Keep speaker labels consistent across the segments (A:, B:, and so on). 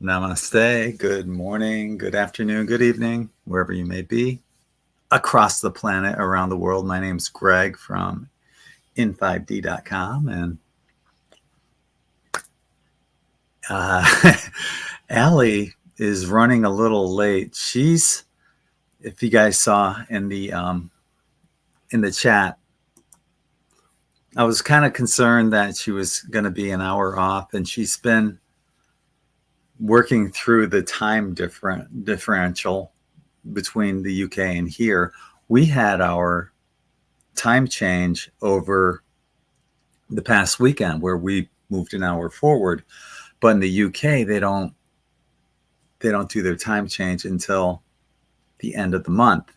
A: Namaste. Good morning, good afternoon, good evening, wherever you may be across the planet, around the world. My name's Gregg from In5d.com, and Allie is running a little late. She's, if you guys saw in the chat, I was kind of concerned that she was going to be an hour off, and she's been working through the time differential between the UK and here. We had our time change over the past weekend where we moved an hour forward, but in the UK they don't do their time change until the end of the month.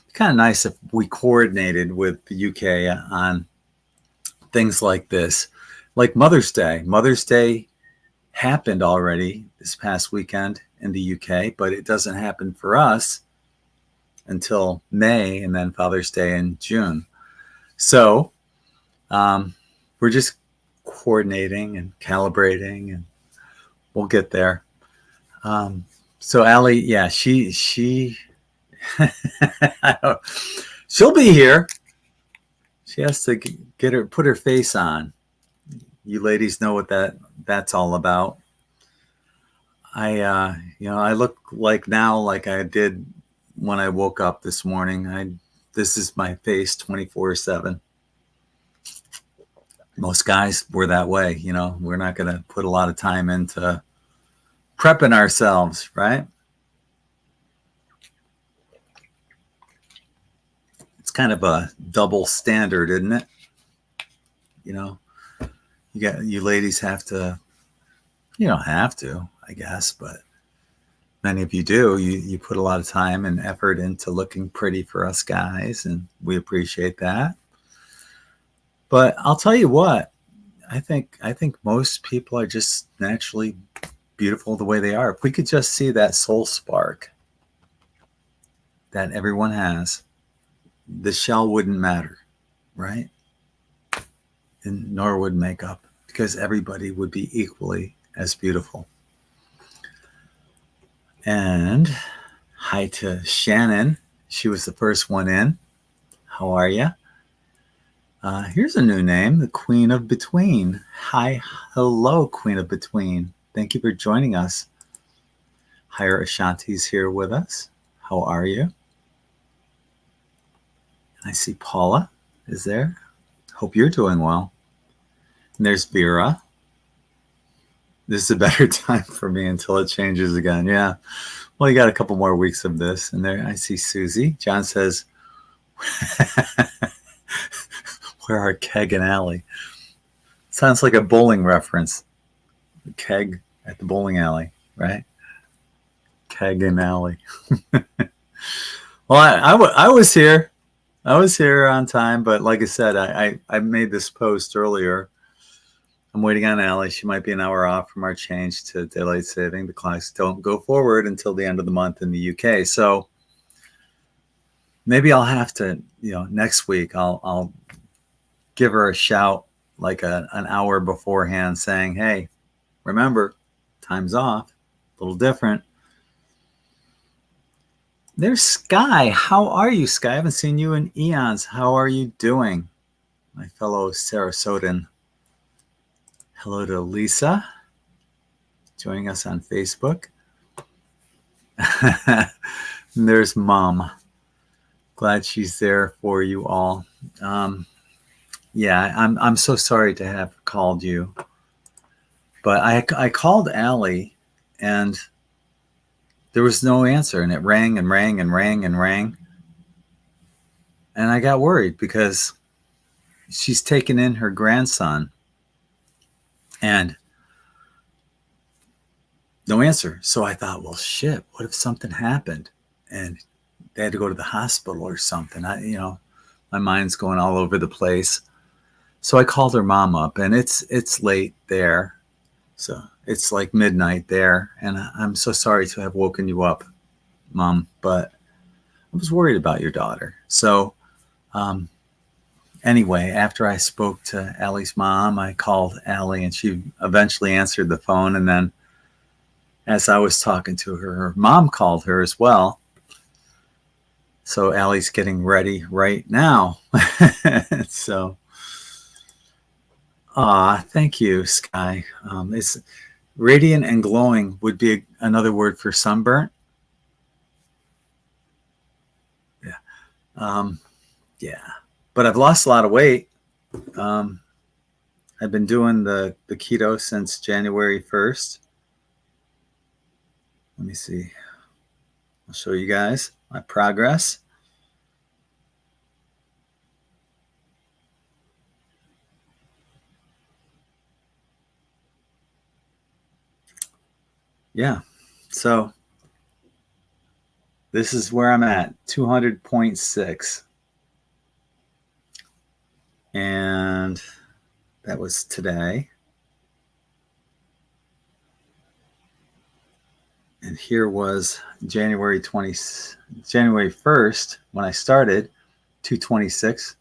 A: It's kind of nice if we coordinated with the UK on things like this, like Mother's Day. Mother's Day happened already this past weekend in the UK, but it doesn't happen for us until May, and then Father's Day in June. So we're just coordinating and calibrating, and we'll get there. So Allie, yeah, she she'll be here. She has to put her face on. You ladies know what that's all about. I look like now like I did when I woke up this morning. This is my face 24/7. Most guys were that way, We're not going to put a lot of time into prepping ourselves, right? It's kind of a double standard, isn't it? You ladies have to, you don't have to, I guess, but many of you do. You put a lot of time and effort into looking pretty for us guys, and we appreciate that. But I'll tell you what, I think most people are just naturally beautiful the way they are. If we could just see that soul spark that everyone has, the shell wouldn't matter, right? And nor would makeup, because everybody would be equally as beautiful. And hi to Shannon. She was the first one in. How are you? Here's a new name, the Queen of Between. Hi, hello, Queen of Between. Thank you for joining us. Hire Ashanti's here with us. How are you? I see Paula is there. Hope you're doing well. And there's Vera. This is a better time for me until it changes again. Yeah. Well, you got a couple more weeks of this. And there I see Susie. John says, where are Keg and Alley? Sounds like a bowling reference. The keg at the bowling alley, right? Keg and Alley. Well, I was here. I was here on time, but like I said, I made this post earlier. I'm waiting on Allie. She might be an hour off from our change to daylight saving. The clocks don't go forward until the end of the month in the UK. So maybe I'll have to, next week I'll give her a shout like an hour beforehand saying, hey, remember, time's off, a little different. There's Sky. How are you, Sky? I haven't seen you in eons. How are you doing, my fellow Sarasotan? Hello to Lisa, joining us on Facebook. There's Mom. Glad she's there for you all. Yeah, I'm so sorry to have called you, but I called Allie, and there was no answer, and it rang and rang and rang and rang, and I got worried because she's taken in her grandson, and no answer. So I thought, well, shit, what if something happened and they had to go to the hospital or something? My mind's going all over the place. So I called her mom up, and it's late there. So it's like midnight there. And I'm so sorry to have woken you up, Mom, but I was worried about your daughter. So anyway, after I spoke to Allie's mom, I called Allie and she eventually answered the phone. And then as I was talking to her, her mom called her as well. So Allie's getting ready right now. So, thank you, Sky. It's radiant and glowing would be another word for sunburnt. Yeah. Yeah. But I've lost a lot of weight. I've been doing the keto since January 1st. Let me see. I'll show you guys my progress. Yeah. So this is where I'm at, 200.6. And that was today. And here was January 1st when I started, 226.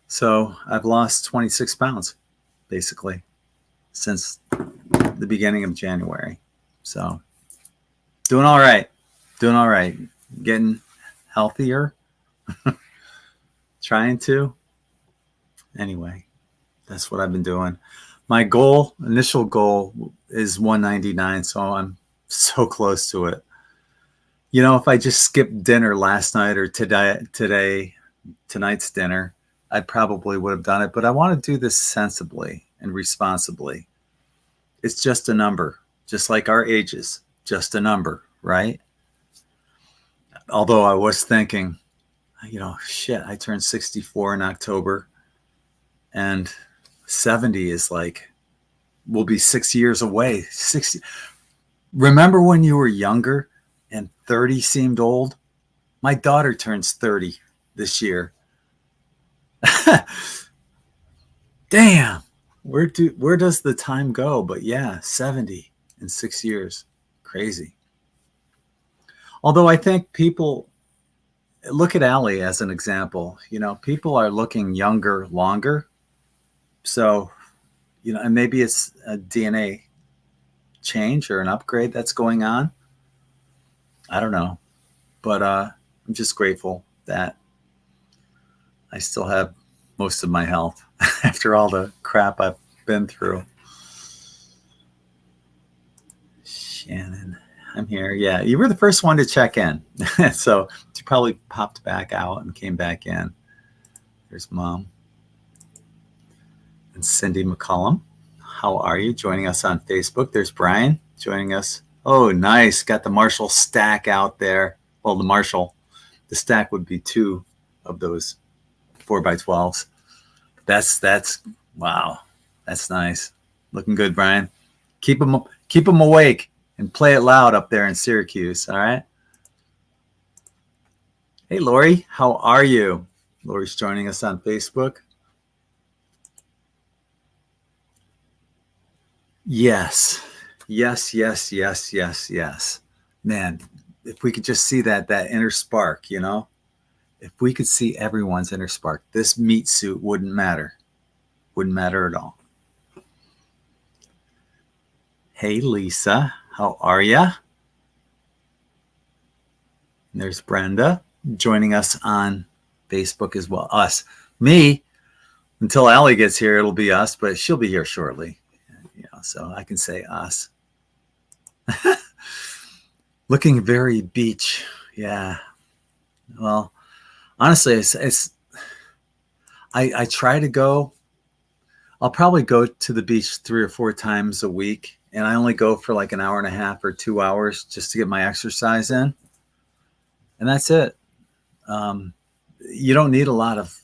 A: So I've lost 26 pounds, basically, since the beginning of January. So doing all right. Doing all right. Getting healthier. Trying to. Anyway, that's what I've been doing. My initial goal is 199. So I'm so close to it. You know, if I just skipped dinner last night or tonight's dinner, I probably would have done it. But I want to do this sensibly and responsibly. It's just a number, just like our ages, just a number, right? Although I was thinking, you know, shit, I turned 64 in October and 70 is like, we'll be 6 years away. 60. Remember when you were younger and 30 seemed old? My daughter turns 30 this year. Damn. Where does the time go? But yeah, 70 in 6 years. Crazy. Although I think people look at Allie as an example. You know, people are looking younger longer. So, you know, and maybe it's a DNA change or an upgrade that's going on. I don't know. But I'm just grateful that I still have most of my health after all the crap I've been through. Shannon, I'm here. Yeah, you were the first one to check in. So you probably popped back out and came back in. There's Mom. And Cindy McCollum. How are you? Joining us on Facebook. There's Brian joining us. Oh, nice. Got the Marshall stack out there. Well, the stack would be 2 of those 4x12s. That's wow. That's nice. Looking good, Brian. Keep them awake and play it loud up there in Syracuse. All right. Hey, Lori, how are you? Lori's joining us on Facebook. Yes. Man, if we could just see that inner spark, you know, if we could see everyone's inner spark, this meat suit wouldn't matter. Wouldn't matter at all. Hey, Lisa, how are ya? There's Brenda joining us on Facebook as well. Us. Me, until Allie gets here, it'll be us, but she'll be here shortly. You know, so I can say us. Looking very beach. Yeah. Well, honestly, I try to go. I'll probably go to the beach 3 or 4 times a week, and I only go for like an hour and a half or 2 hours just to get my exercise in, and that's it. You don't need a lot of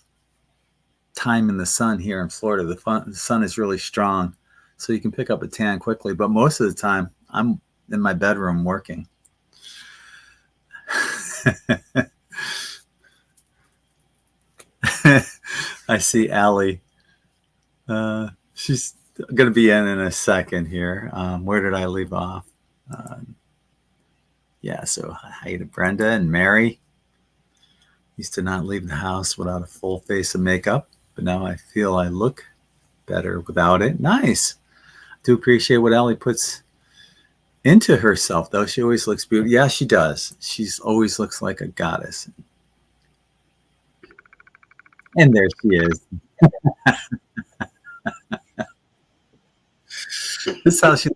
A: time in the sun here in Florida. The sun is really strong, so you can pick up a tan quickly. But most of the time, I'm in my bedroom working. I see Allie. She's going to be in a second here. Where did I leave off? Yeah, so hi to Brenda and Mary. Used to not leave the house without a full face of makeup, but now I feel I look better without it. Nice. Do appreciate what Allie puts into herself, though. She always looks beautiful. Yeah, she does. She's always looks like a goddess. And there she is. This is how she.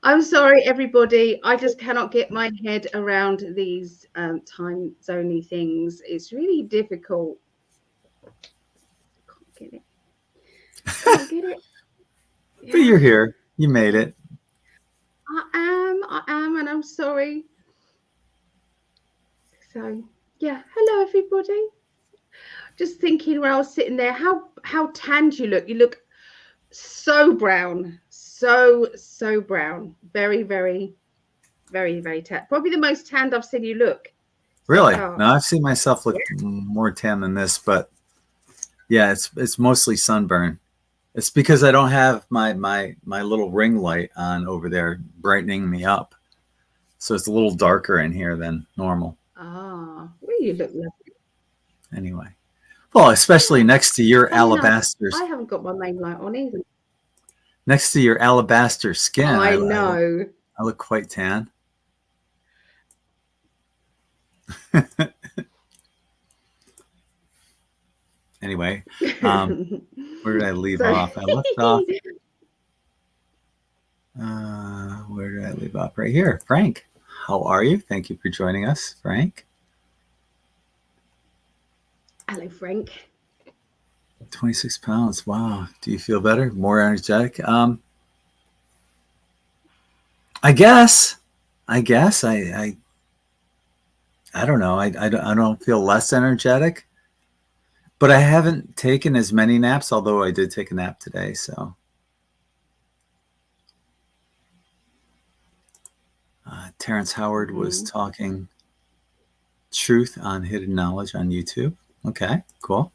B: I'm sorry, everybody. I just cannot get my head around these time zoney things. It's really difficult. Can't get it. Can't get it. Yeah.
A: But you're here. You made it.
B: I am, and I'm sorry. So, yeah. Hello, everybody. Just thinking when I was sitting there, how tanned you look. You look so brown, so brown. Very, very, very, very tan. Probably the most tanned I've seen you look.
A: Really?
B: So
A: No, I've seen myself look more tan than this, but yeah, it's mostly sunburn. It's because I don't have my little ring light on over there brightening me up. So it's a little darker in here than normal.
B: well, you look lovely.
A: Anyway. Well, especially next to your alabaster.
B: I haven't got my main light on either.
A: Next to your alabaster skin.
B: I know.
A: I look quite tan. Anyway, where did I leave off? I left off. Where did I leave off? Right here. Frank, how are you? Thank you for joining us, Frank.
B: Hello, Frank.
A: 26 pounds. Wow. Do you feel better? More energetic? I guess. I don't know. I don't feel less energetic, but I haven't taken as many naps, although I did take a nap today. So Terrence Howard was talking truth on hidden knowledge on YouTube. Okay, cool.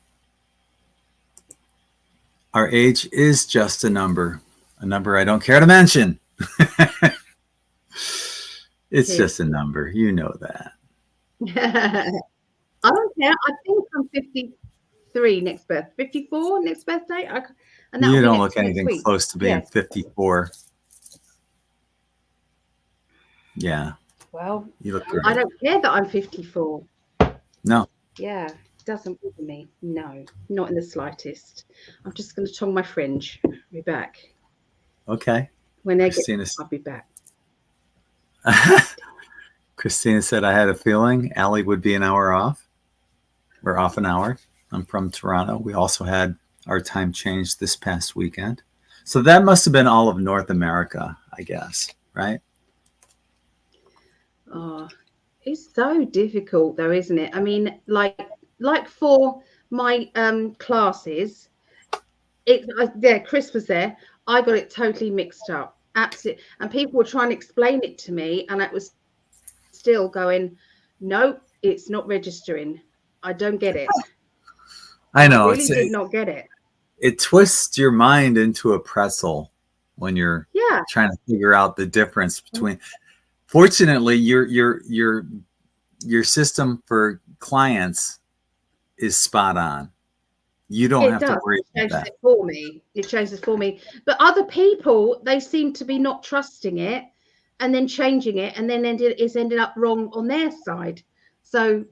A: Our age is just a number I don't care to mention. It's just a number. You know that.
B: I don't care. I think I'm 53 next birth. 54 next birthday.
A: And you don't look anything close to being 54. Yeah.
B: Well,
A: you look great.
B: I don't care that I'm 54.
A: No.
B: Yeah, it doesn't bother me. No, not in the slightest. I'm just going to tongue my fringe. I'll be back.
A: Okay.
B: When they get, I'll be back.
A: Christina said, I had a feeling Allie would be an hour off. We're off an hour. I'm from Toronto. We also had our time changed this past weekend. So that must have been all of North America, I guess, right?
B: Oh, it's so difficult though, isn't it? I mean, like for my classes, Chris was there. I got it totally mixed up. Absolutely. And people were trying to explain it to me, and I was still going, no, it's not registering. I don't get it.
A: I know.
B: I really did not get it.
A: It twists your mind into a pretzel when you're trying to figure out the difference between. Fortunately, your system for clients is spot on. You don't have to worry about that.
B: It changes it for me. But other people, they seem to be not trusting it and then changing it, and then it's ended up wrong on their side. So,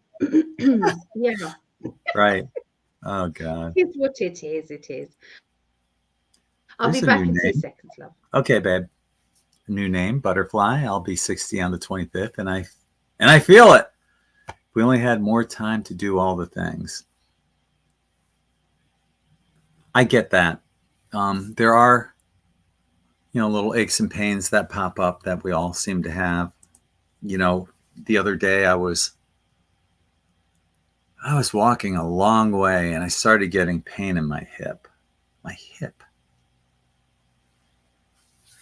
B: yeah.
A: Right. Oh, God.
B: It's what it is. It is. I'll be back in 2 seconds, love.
A: Okay, babe. New name, Butterfly. I'll be 60 on the 25th, and I feel it. We only had more time to do all the things. I get that. There are, little aches and pains that pop up that we all seem to have. The other day I was walking a long way and I started getting pain in my hip. My hip.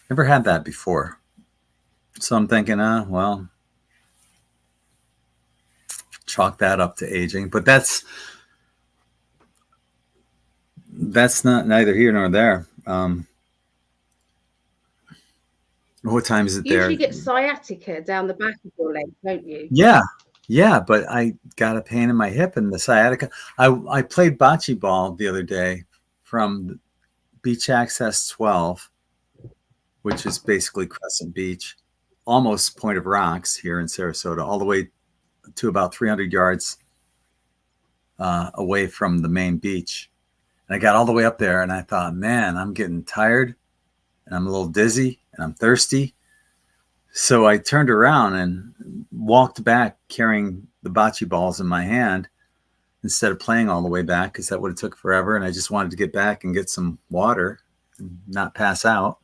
A: Never had that before. So I'm thinking, chalk that up to aging. But that's not neither here nor there. What time is it
B: You usually
A: there?
B: get sciatica down the back of your leg, don't you?
A: Yeah. Yeah, but I got a pain in my hip and the sciatica. I played bocce ball the other day from Beach Access 12, which is basically Crescent Beach, almost Point of Rocks here in Sarasota, all the way to about 300 yards away from the main beach. And I got all the way up there and I thought, man, I'm getting tired and I'm a little dizzy and I'm thirsty. So I turned around and walked back carrying the bocce balls in my hand instead of playing all the way back because that would have took forever. And I just wanted to get back and get some water and not pass out.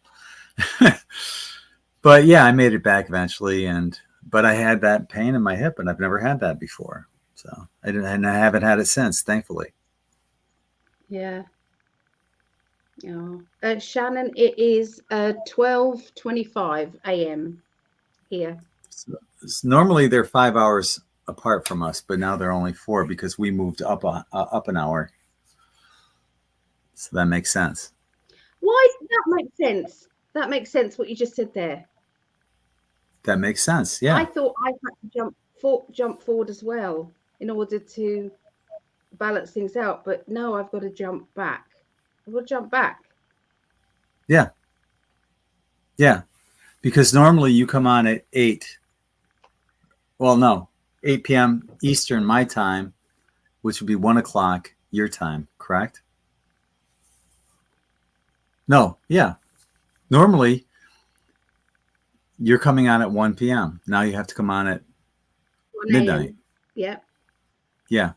A: But yeah, I made it back eventually. But I had that pain in my hip and I've never had that before. So and I haven't had it since, thankfully.
B: Yeah. Oh. Shannon, it is 12:25 a.m. here.
A: So, normally they're 5 hours apart from us, but now they're only 4 because we moved up an hour. So that makes sense.
B: Why does that make sense? That makes sense what you just said there.
A: That makes sense.
B: I
A: Yeah.
B: thought I had to jump forward as well in order to balance things out, but no, I've got to jump back. I've got to jump back.
A: Yeah. Yeah. Because normally you come on at 8. Well, no, 8 p.m. Eastern, my time, which would be 1 o'clock your time, correct? No. Yeah. Normally you're coming on at 1 p.m. Now you have to come on at
B: 1
A: midnight.
B: a.m. Yeah.
A: Yeah.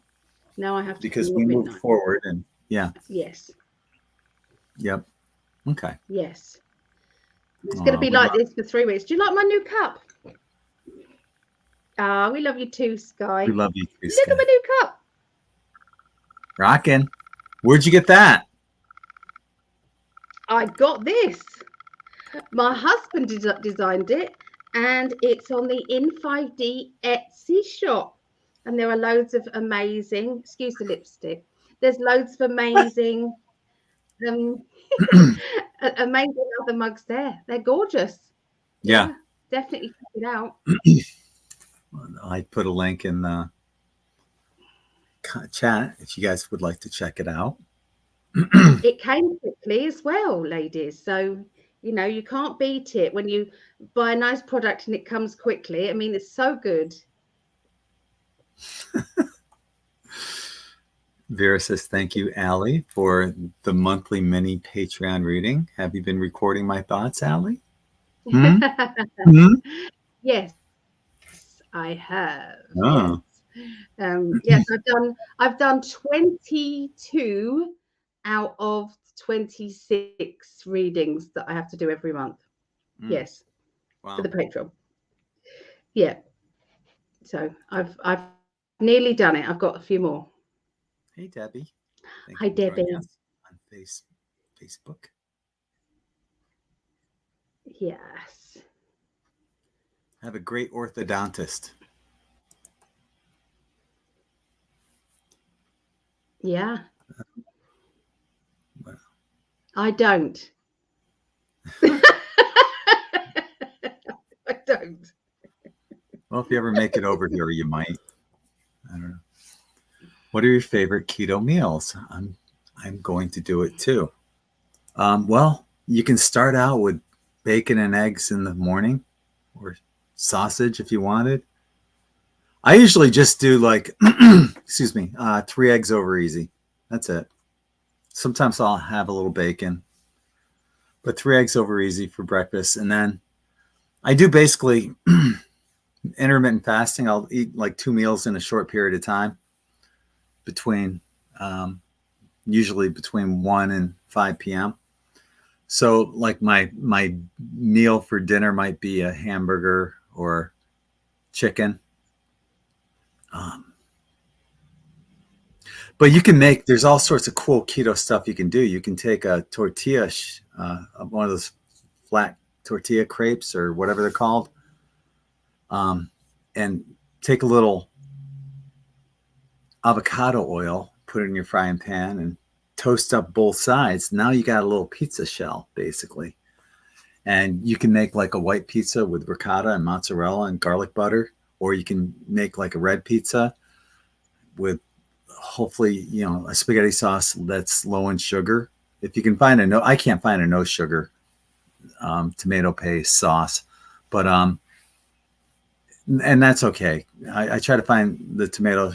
B: Now I have to
A: Because
B: come
A: we
B: at
A: moved
B: midnight.
A: forward and yeah.
B: Yes.
A: Yep. Okay.
B: Yes. It's going to be
A: We
B: like this for 3 weeks. Do you like my new cup? Ah, we love you too, Sky.
A: love you too,
B: Look
A: Sky.
B: at my new cup.
A: Rockin'. Where'd you get that?
B: I got this. My husband designed it, and it's on the In5d Etsy shop. And there are loads of amazing, excuse the lipstick, there's loads of amazing, amazing other mugs there. They're gorgeous.
A: Yeah.
B: Definitely check it out.
A: I put a link in the chat if you guys would like to check it out.
B: It came quickly as well, ladies. So, you can't beat it when you buy a nice product and it comes quickly. I mean, it's so good.
A: Vera says, thank you, Allie, for the monthly mini Patreon reading. Have you been recording my thoughts, Allie? Hmm? Hmm?
B: Yes, I have.
A: Oh.
B: Yes, I've done 22 out of 26 readings that I have to do every month. Yes.
A: Wow.
B: For the Patreon. Yeah. So I've nearly done it. I've got a few more.
A: Hey, Debbie.
B: Hi, Debbie.
A: On Facebook.
B: Yes.
A: Have a great orthodontist.
B: Yeah.
A: Well.
B: I don't. I don't.
A: Well, if you ever make it over here, you might. I don't know. What are your favorite keto meals? I'm going to do it too. Well, you can start out with bacon and eggs in the morning, or sausage if you wanted. I usually just do like, excuse me, 3 eggs over easy. That's it. Sometimes I'll have a little bacon, but 3 eggs over easy for breakfast. And then I do basically intermittent fasting. I'll eat like 2 meals in a short period of time usually between 1 and 5 p.m. So like my meal for dinner might be a hamburger or chicken. But you can there's all sorts of cool keto stuff you can do. You can take a tortilla, one of those flat tortilla crepes or whatever they're called, and take a little avocado oil, put it in your frying pan and toast up both sides. Now you got a little pizza shell, basically. And you can make like a white pizza with ricotta and mozzarella and garlic butter, or you can make like a red pizza with hopefully, a spaghetti sauce that's low in sugar. If you can find I can't find a no sugar tomato paste sauce, but and that's okay. I try to find the tomato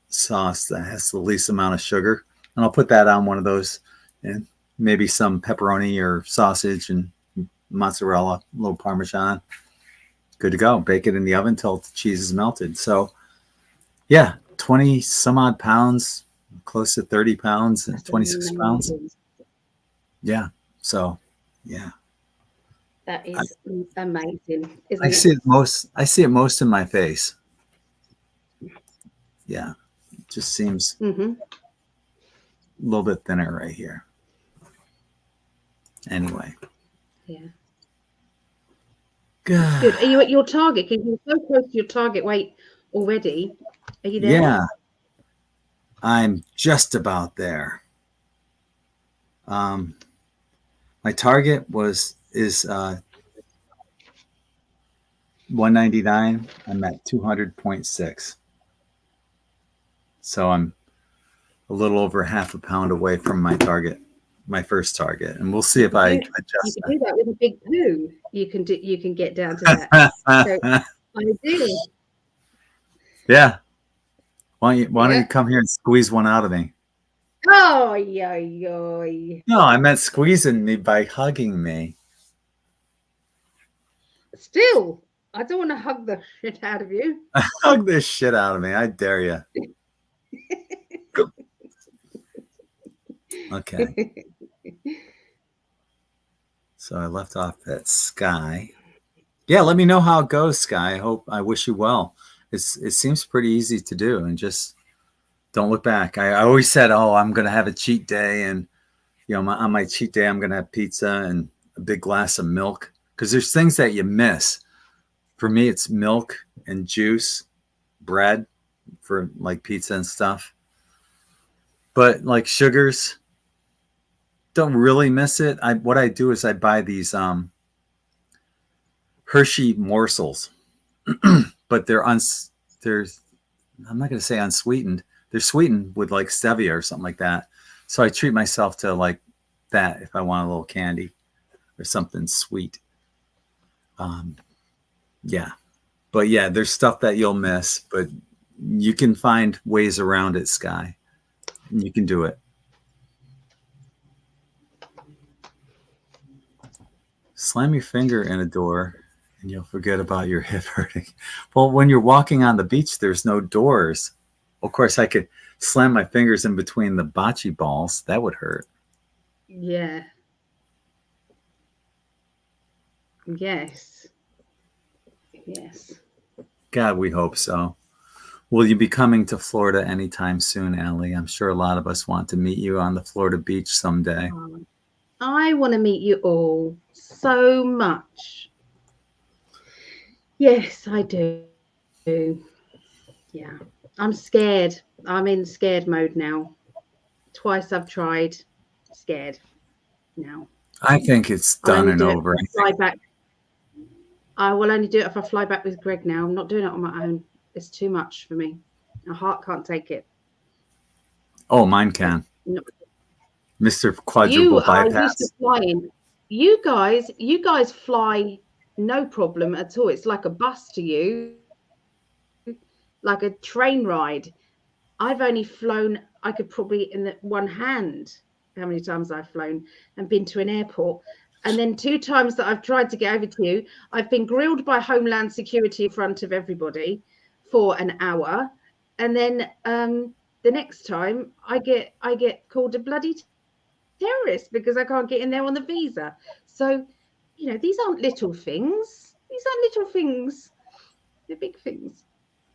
A: sauce that has the least amount of sugar, and I'll put that on one of those, and maybe some pepperoni or sausage and mozzarella, a little Parmesan. Good to go. Bake it in the oven until the cheese is melted. So, yeah, 20 some odd pounds, close to 30 pounds, and 26 pounds. Yeah. So, yeah.
B: That is amazing, isn't
A: I
B: it?
A: see it most. I see it most in my face. Yeah, it just seems a little bit thinner right here. Anyway.
B: Yeah.
A: Good.
B: Good. Are you at your target? Because you're so close to your target weight already. Are you there?
A: Yeah, I'm just about there. My target is 199. I'm at 200.6. So I'm a little over half a pound away from my target, my first target, and we'll see if I
B: You
A: adjust
B: can do that with a big poo. You can get down to that. So I do.
A: Yeah. Why don't you come here and squeeze one out of me?
B: Oh, yeah.
A: No, I meant squeezing me by hugging me.
B: Still, I don't want to hug the shit out of you.
A: Hug this shit out of me. I dare you. Okay. So I left off at Sky. Yeah, let me know how it goes, Sky. I wish you well. It seems pretty easy to do, and just don't look back. I always said, oh, I'm going to have a cheat day, and on my cheat day, I'm going to have pizza and a big glass of milk, because there's things that you miss. For me, it's milk and juice, bread for like pizza and stuff. But like sugars, don't really miss it. What I do is I buy these Hershey morsels, but they're I'm not going to say unsweetened. They're sweetened with like stevia or something like that. So I treat myself to like that if I want a little candy or something sweet. Yeah. But yeah, there's stuff that you'll miss, but you can find ways around it, Sky. You can do it. Slam your finger in a door and you'll forget about your hip hurting. Well, when you're walking on the beach, there's no doors. Of course, I could slam my fingers in between the bocce balls. That would hurt.
B: Yeah. Yes.
A: God, we hope so. Will you be coming to Florida anytime soon, Allie? I'm sure a lot of us want to meet you on the Florida beach someday.
B: I want to meet you all so much. Yes, I do. Yeah. I'm scared. I'm in scared mode now. Twice I've tried. Scared now.
A: I think it's done and over.
B: Fly back. I will only do it if I fly back with Gregg now. I'm not doing it on my own. It's too much for me. My heart can't take it.
A: Oh, mine can.
B: No.
A: Mr. Quadruple Bypass.
B: You are used to flying. You guys fly no problem at all. It's like a bus to you, like a train ride. I've only flown, I could probably in one hand how many times I've flown and been to an airport. And then 2 times that I've tried to get over to you, I've been grilled by Homeland Security in front of everybody for an hour. And then the next time I get called a bloody terrorist because I can't get in there on the visa. So, these aren't little things. They're big things.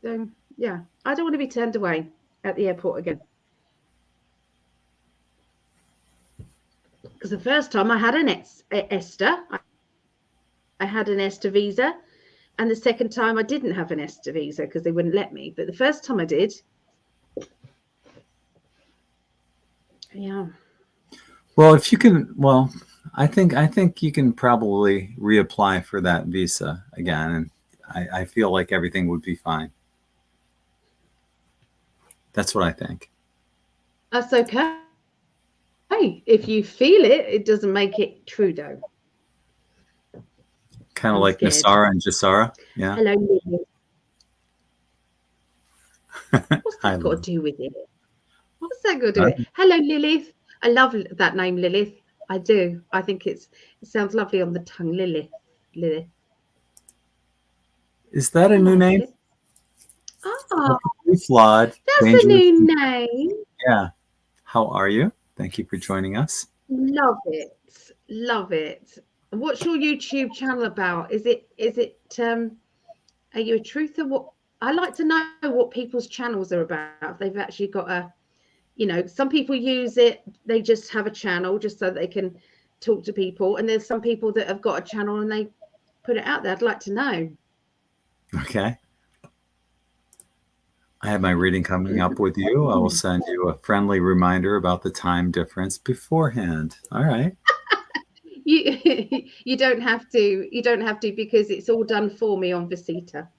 B: So, yeah, I don't want to be turned away at the airport again. Because the first time I had an ESTA, I had an ESTA visa, and the second time I didn't have an ESTA visa because they wouldn't let me. But the first time I did, yeah.
A: Well, if you can, I think you can probably reapply for that visa again, and I feel like everything would be fine. That's what I think.
B: That's okay. If you feel it, it doesn't make it true, though.
A: Kind of
B: I'm
A: like
B: scared.
A: Nasara and Jasara. Yeah.
B: Hello, Lilith. What's
A: Hi,
B: that got
A: Lou.
B: to do with it? What's that got to do with it? Hello, Lilith. I love that name, Lilith. I do. I think it sounds lovely on the tongue, Lilith. Lilith.
A: Is that a new
B: Hello,
A: name?
B: Lilith. Oh,
A: Perfectly flawed,
B: that's a
A: dangerous.
B: new name.
A: Yeah. How are you? Thank you for joining us.
B: Love it. Love it. What's your YouTube channel about? Is it are you a truther? What I like to know what people's channels are about. If they've actually got a, some people use it, they just have a channel just so they can talk to people. And there's some people that have got a channel and they put it out there. I'd like to know.
A: Okay. I have my reading coming up with you. I will send you a friendly reminder about the time difference beforehand. All right.
B: You you don't have to. You don't have to because it's all done for me on Visita.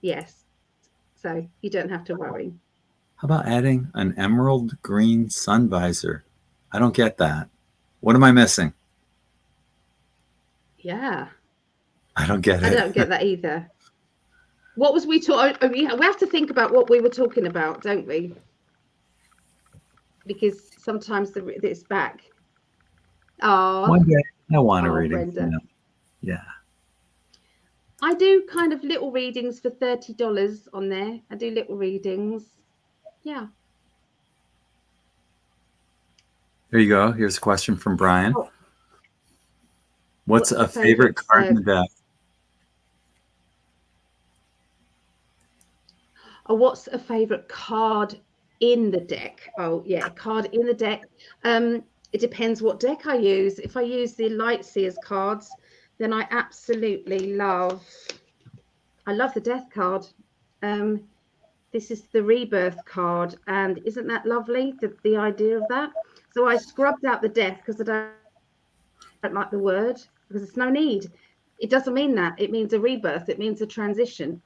B: Yes. So you don't have to worry.
A: How about adding an emerald green sun visor? I don't get that. What am I missing?
B: Yeah.
A: I don't get
B: I
A: it.
B: don't get that either. What was we talking? We have to think about what we were talking about, don't we? Because sometimes it's back.
A: One
B: Oh,
A: day I want a
B: oh,
A: reading.
B: Brenda.
A: Yeah.
B: I do kind of little readings for $30 on there. I do little readings. Yeah.
A: Here you go. Here's a question from Brian.
B: Oh,
A: What's
B: what's
A: a
B: a
A: favorite
B: favorite?
A: card in the deck?
B: What's a favorite card in the deck? Oh, yeah, card in the deck. It depends what deck I use. If I use the Lightseers cards, then I absolutely love. I love the Death card. This is the Rebirth card, and isn't that lovely? The idea of that. So I scrubbed out the Death because I don't like the word because it's no need. It doesn't mean that. It means a rebirth. It means a transition.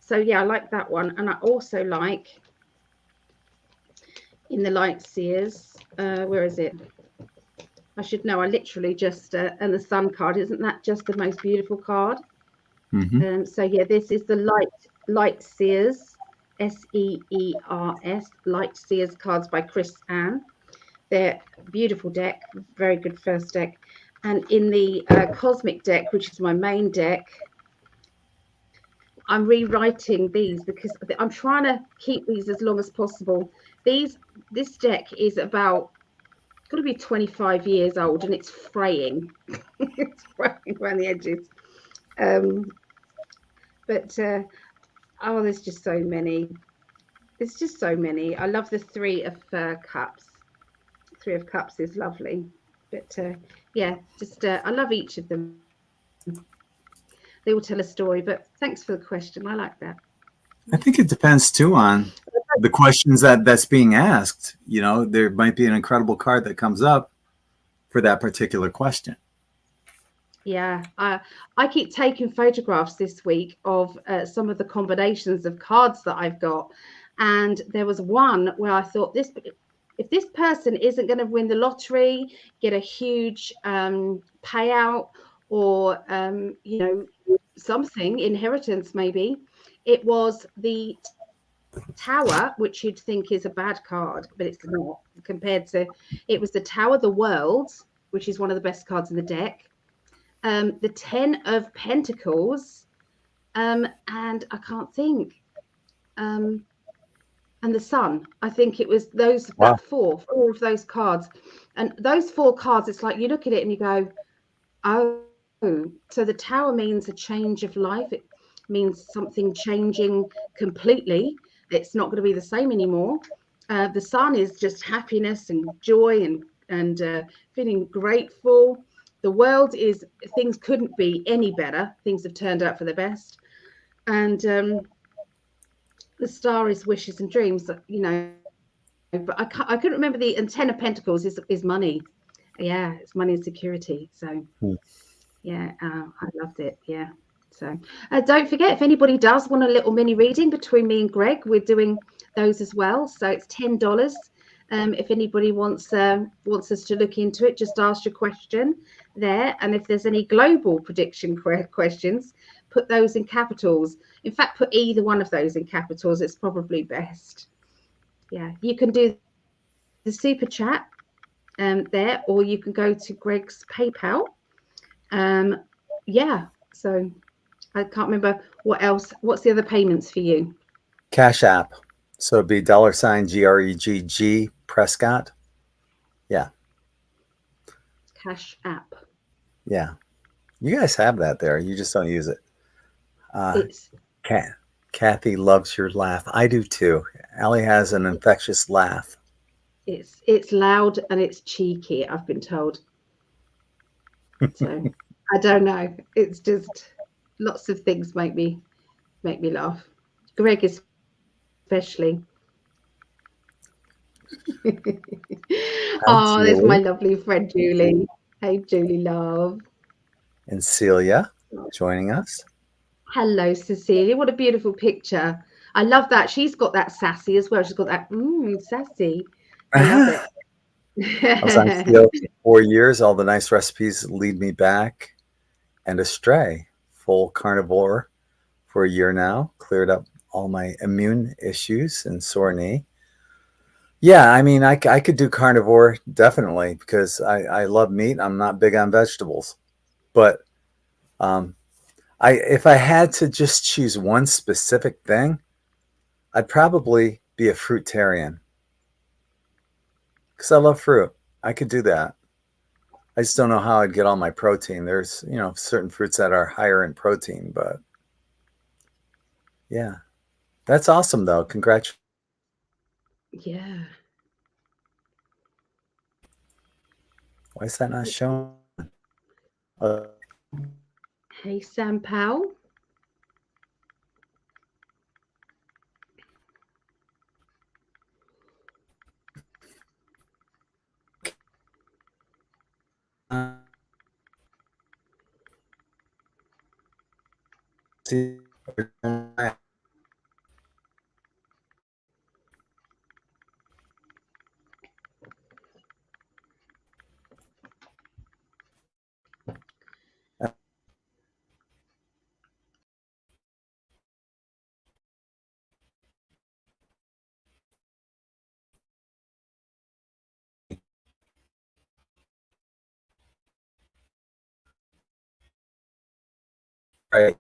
B: So yeah, I like that one, and I also like in the Lightseers. Where is it? I should know. I literally just and the Sun card. Isn't that just the most beautiful card?
A: Mm-hmm.
B: So yeah, this is the Lightseers, Seers, Lightseers cards by Chris Ann. They're beautiful deck, very good first deck. And in the Cosmic deck, which is my main deck, I'm rewriting these because I'm trying to keep these as long as possible. This deck is about got to be 25 years old and it's fraying. It's fraying around the edges. But oh, there's just so many. There's just so many. I love the Three of Cups. Three of Cups is lovely. But yeah, just I love each of them. They all tell a story. But thanks for the question. I like that.
A: I think it depends too on the questions that's being asked. You know, there might be an incredible card that comes up for that particular question.
B: Yeah, I keep taking photographs this week of some of the combinations of cards that I've got, and there was one where I thought if this person isn't going to win the lottery, get a huge payout, or something inheritance maybe, it was the Tower, which you'd think is a bad card, but it's not compared to. It was the Tower, the World, which is one of the best cards in the deck. The 10 of Pentacles, and I can't think, and the Sun. I think it was that four of those cards, and those four cards. It's like you look at it and you go, oh, so the Tower means a change of life. It means something changing completely. It's not going to be the same anymore. The Sun is just happiness and joy and feeling grateful. The World is things couldn't be any better. Things have turned out for the best. And the Star is wishes and dreams, but I couldn't remember the 10 of Pentacles is money. Yeah, it's money and security. So
A: Hmm.
B: yeah, I loved it. Yeah. So don't forget, if anybody does want a little mini reading between me and Greg, we're doing those as well. So it's $10. If anybody wants us to look into it, just ask your question there. And if there's any global prediction questions, put those in capitals. In fact, put either one of those in capitals. It's probably best. Yeah, you can do the super chat there, or you can go to Greg's PayPal. Yeah, so I can't remember what else. What's the other payments for you?
A: Cash App. So it'd be $ GREGG Prescott. Yeah.
B: Cash App.
A: Yeah. You guys have that there. You just don't use it. Uh,
B: It's
A: Kathy loves your laugh. I do too. Allie has an infectious laugh.
B: it's loud and it's cheeky. I've been told. So I don't know. It's just lots of things make me laugh. Greg especially. Oh,
A: Hi,
B: there's my
A: Julie
B: lovely friend Julie. Hey, Julie, love.
A: and Celia joining us.
B: Hello, Cecilia. What a beautiful picture. I love that. She's got that sassy as well. She's got that sassy. I love
A: I
B: it.
A: was on keto for 4 years. All the nice recipes lead me back and astray. Full carnivore for a year now. Cleared up all my immune issues and sore knee. Yeah, I mean, I could do carnivore definitely because I love meat. I'm not big on vegetables. But um, if I had to just choose one specific thing, I'd probably be a fruitarian because I love fruit. I could do that. I just don't know how I'd get all my protein. There's, certain fruits that are higher in protein, but yeah, that's awesome though. Congratulations.
B: Yeah.
A: Why is that not showing?
B: Hey, Sam Powell.
A: Right.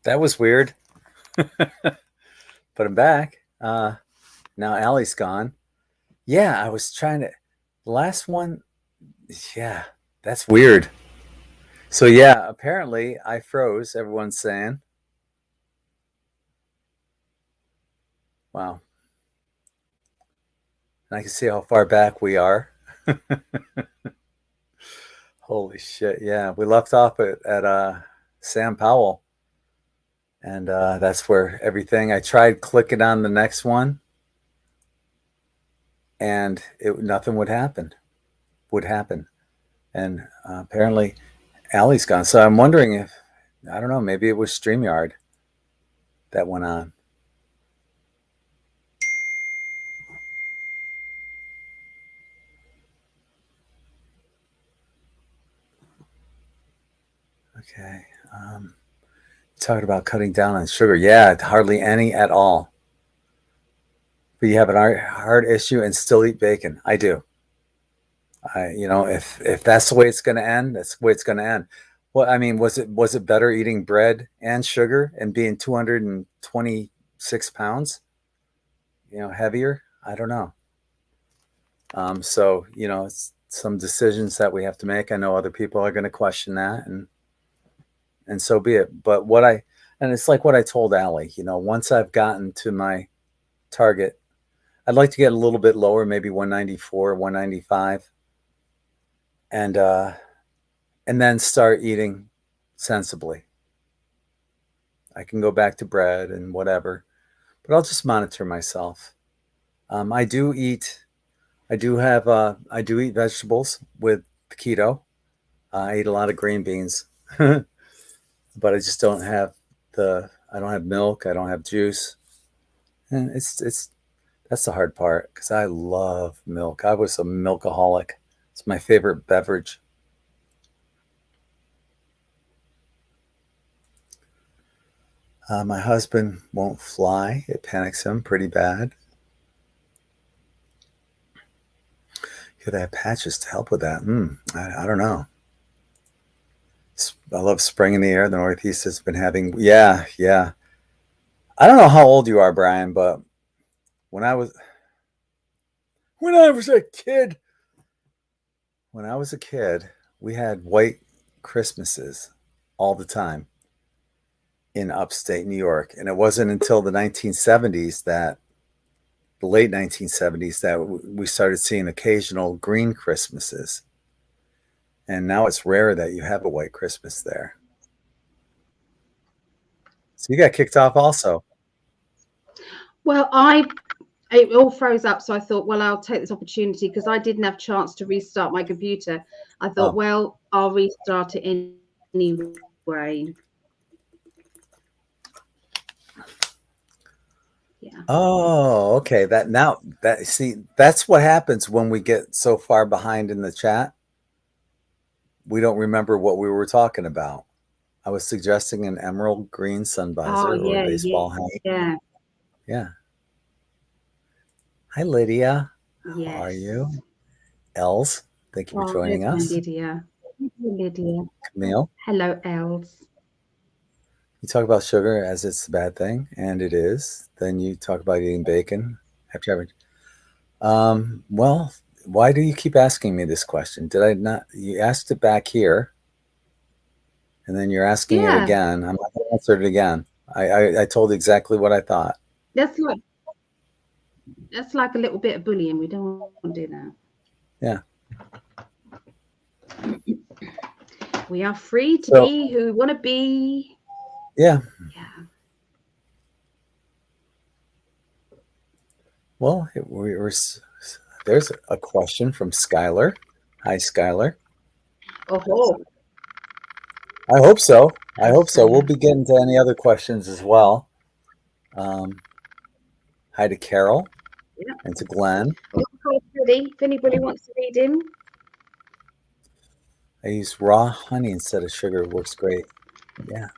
A: That was weird, but I'm back. Now Allie's gone. Yeah, I was trying to. The last one, yeah, that's weird. So, yeah, apparently I froze, everyone's saying. Wow. And I can see how far back we are. Holy shit! Yeah, we left off at Sam Powell, and that's where everything. I tried clicking on the next one, and nothing would happen. Would happen, and apparently, Allie's gone. So I'm wondering if I don't know. Maybe it was StreamYard that went on. Okay. Talking about cutting down on sugar. Yeah, hardly any at all. But you have an heart issue and still eat bacon. I do. If that's the way it's going to end, that's the way it's going to end. Well, I mean, was it better eating bread and sugar and being 226 pounds? Heavier. I don't know. So it's some decisions that we have to make. I know other people are going to question that, and so be it. But and it's like what I told Allie. Once I've gotten to my target, I'd like to get a little bit lower, maybe 194, 195, and then start eating sensibly. I can go back to bread and whatever, but I'll just monitor myself. I do eat. I do eat vegetables with keto. I eat a lot of green beans, but I just don't have I don't have milk. I don't have juice, and it's that's the hard part because I love milk. I was a milkaholic. It's my favorite beverage. My husband won't fly. It panics him pretty bad. Could I have patches to help with that? I don't know. I love spring in the air. The Northeast has been having, yeah, yeah. I don't know how old you are, Brian, but when I was when I was a kid, when I was a kid, we had white Christmases all the time in upstate New York, and it wasn't until the late 1970s that we started seeing occasional green Christmases. And now it's rare that you have a white Christmas there. So you got kicked off also.
B: Well, it all froze up, so I thought, well, I'll take this opportunity because I didn't have a chance to restart my computer. I thought,
A: Oh.
B: well, I'll restart it anyway. Yeah.
A: Oh, okay. That's what happens when we get so far behind in the chat. We don't remember what we were talking about. I was suggesting an emerald green sun
B: Oh,
A: visor or
B: yeah,
A: baseball hat.
B: yeah.
A: Yeah. Hi, Lydia. How are
B: Yes.
A: you? Els, thank you for
B: Oh, there's
A: joining
B: my
A: us.
B: Lydia. Lydia.
A: Camille,
B: Hello, Els.
A: you talk about sugar as it's a bad thing, and it is. Then you talk about eating bacon after having. Well, why do you keep asking me this question? Did I not? You asked it back here, and then you're asking it
B: Yeah,
A: again. I'm not going to answer it again. I told exactly what I thought.
B: that's like a little bit of bullying. We don't want to do that.
A: Yeah.
B: We are free to
A: So,
B: be who we want to be.
A: yeah.
B: Yeah.
A: Well, there's a question from Skylar. Hi, Skylar.
B: Oh,
A: I hope so. I hope so. We'll
B: Skylar.
A: be getting to any other questions as well. Hi to Carol
B: Yeah.
A: and to Glenn.
B: Ready. If anybody wants to read him.
A: I use raw honey instead of sugar. It works great. Yeah.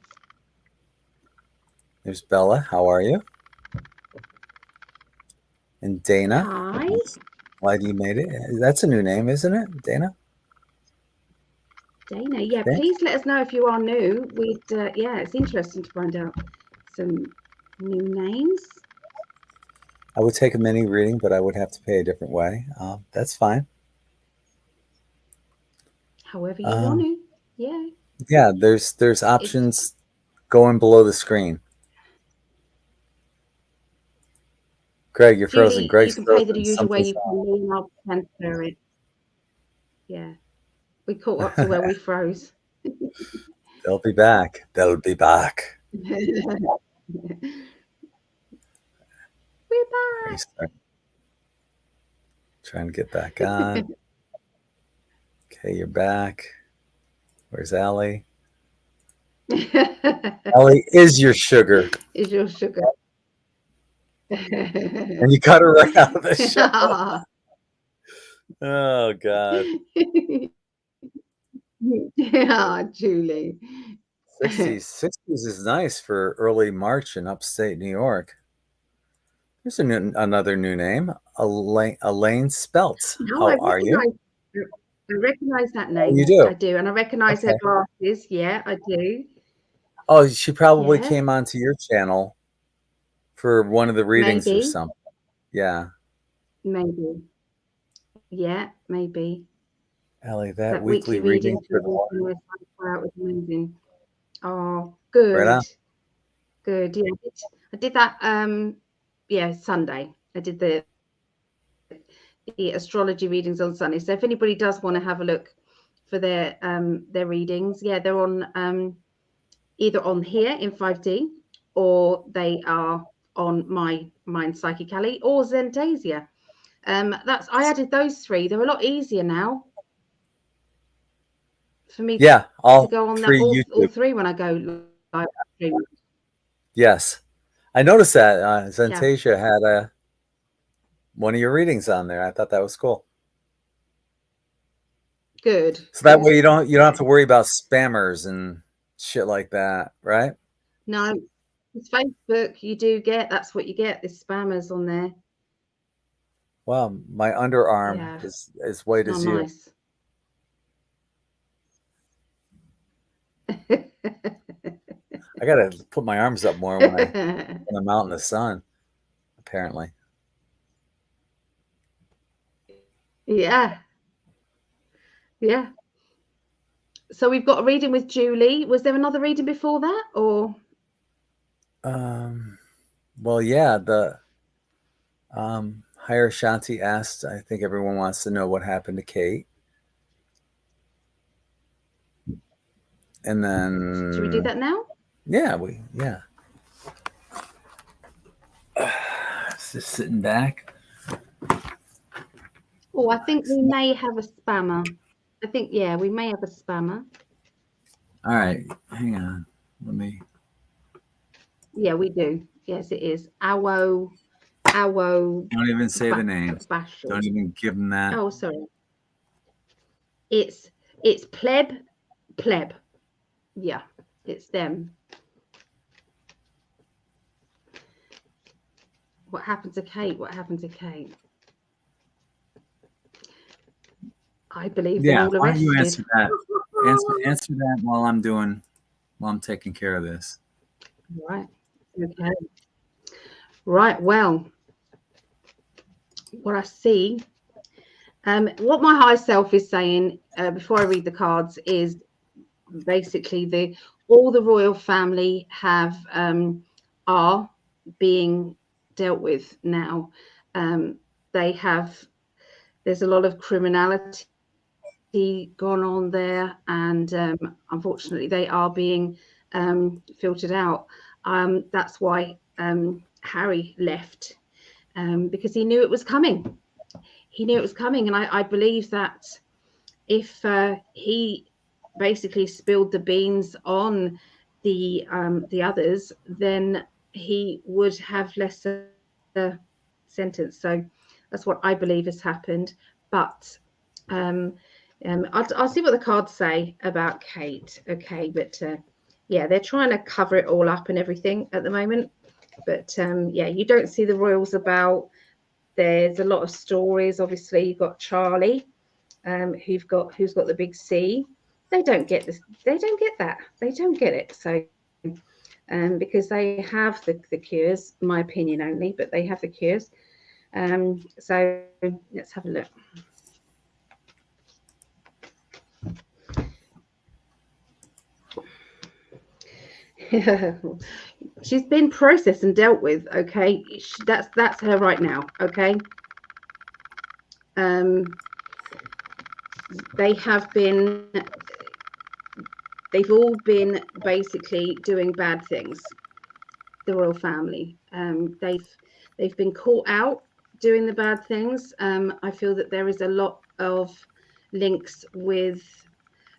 A: There's Bella. How are you? And Dana.
B: Hi.
A: Glad you made it. That's a new name, isn't it? Dana?
B: Dana. Yeah, please let us know if you are new. Yeah, it's interesting to find out some new names.
A: I would take a mini reading, but I would have to pay a different way. That's fine.
B: However you want to. Yeah.
A: Yeah, there's options going below the screen. Greg, you're frozen.
B: Julie, you
A: Greg's
B: can play the
A: frozen.
B: usual way
A: Something's
B: you can me and I'll transfer it. Yeah. We caught up to where
A: wrong.
B: we froze.
A: They'll be back. They'll be back.
B: We're back.
A: Trying to get back on. Okay, you're back. Where's Allie? Allie is your sugar.
B: Is your sugar.
A: And you cut her right out of the show. Oh, God.
B: Yeah, Julie.
A: 60s is nice for early March in upstate New York. There's another new name, Elaine Speltz.
B: No,
A: How are you?
B: I recognize that
A: Oh,
B: name.
A: you do?
B: I do. And I recognize her
A: Okay.
B: glasses. Yeah, I do.
A: Oh, she probably
B: Yeah,
A: came onto your channel for one of the readings or
B: maybe.
A: something. Yeah.
B: Maybe. Yeah, maybe.
A: Allie, that
B: That
A: weekly
B: weekly
A: reading
B: reading
A: for
B: for
A: the one.
B: was amazing. Oh,
A: Right
B: good.
A: on.
B: Good. Yeah, I did that yeah, Sunday. I did the astrology readings on Sunday. So if anybody does want to have a look for their readings, yeah, they're on either on here in 5D or they are on mine PsychicAlly or Zentasia. I added those three. They're a lot easier now for me
A: Yeah,
B: to
A: all
B: go on that
A: free
B: all
A: YouTube.
B: three when I go live stream.
A: Yes. I noticed that
B: Yeah,
A: Zentasia had one of your readings on there. I thought that was cool.
B: good,
A: So that
B: good.
A: way you don't
B: Yeah.
A: have to worry about spammers and shit like that, right?
B: No, it's Facebook. You do get that's what you get. There's spammers on there.
A: Well, my underarm
B: Yeah,
A: is as
B: it's
A: white
B: not
A: as you.
B: nice.
A: I gotta put my arms up more when I'm out in the sun, apparently.
B: Yeah, yeah. So we've got a reading with Julie. Was there another reading before that, or
A: Well, yeah, the Higher Shanti asked, I think everyone wants to know what happened to Kate. And
B: should we do
A: then
B: that now?
A: yeah. Just sitting back.
B: Oh, I think we may have a spammer. I think yeah, we may have a spammer.
A: All right, hang on. Let me.
B: Yeah, we do. Yes, it is. Awo
A: Don't even say the name.
B: Bashel.
A: Don't even give them that.
B: Oh, sorry. It's pleb. Yeah, it's them. What happened to Kate? What happened to Kate? I believe they're
A: Yeah,
B: all
A: why don't you
B: arrested.
A: answer that? Answer that while I'm taking care of this.
B: Right. Okay. Right. Well, what I see, what my high self is saying before I read the cards is basically all the royal family have are being dealt with now. There's a lot of criminality gone on there, and unfortunately they are being filtered out. That's why Harry left, because he knew it was coming. He knew it was coming, and I believe that if he basically spilled the beans on the others, then he would have less sentence. So that's what I believe has happened. But I'll see what the cards say about Kate. Okay, but yeah, they're trying to cover it all up and everything at the moment. But yeah, you don't see the royals about. There's a lot of stories. Obviously, you've got Charlie, who's got the big C. They don't get this. They don't get that. They don't get it. So, because they have the cures, my opinion only, but they have the cures. So let's have a look. She's been processed and dealt with. Okay, that's her right now. Okay, um, they have been, they've all been basically doing bad things. The royal family. They've been caught out doing the bad things. I feel that there is a lot of links with.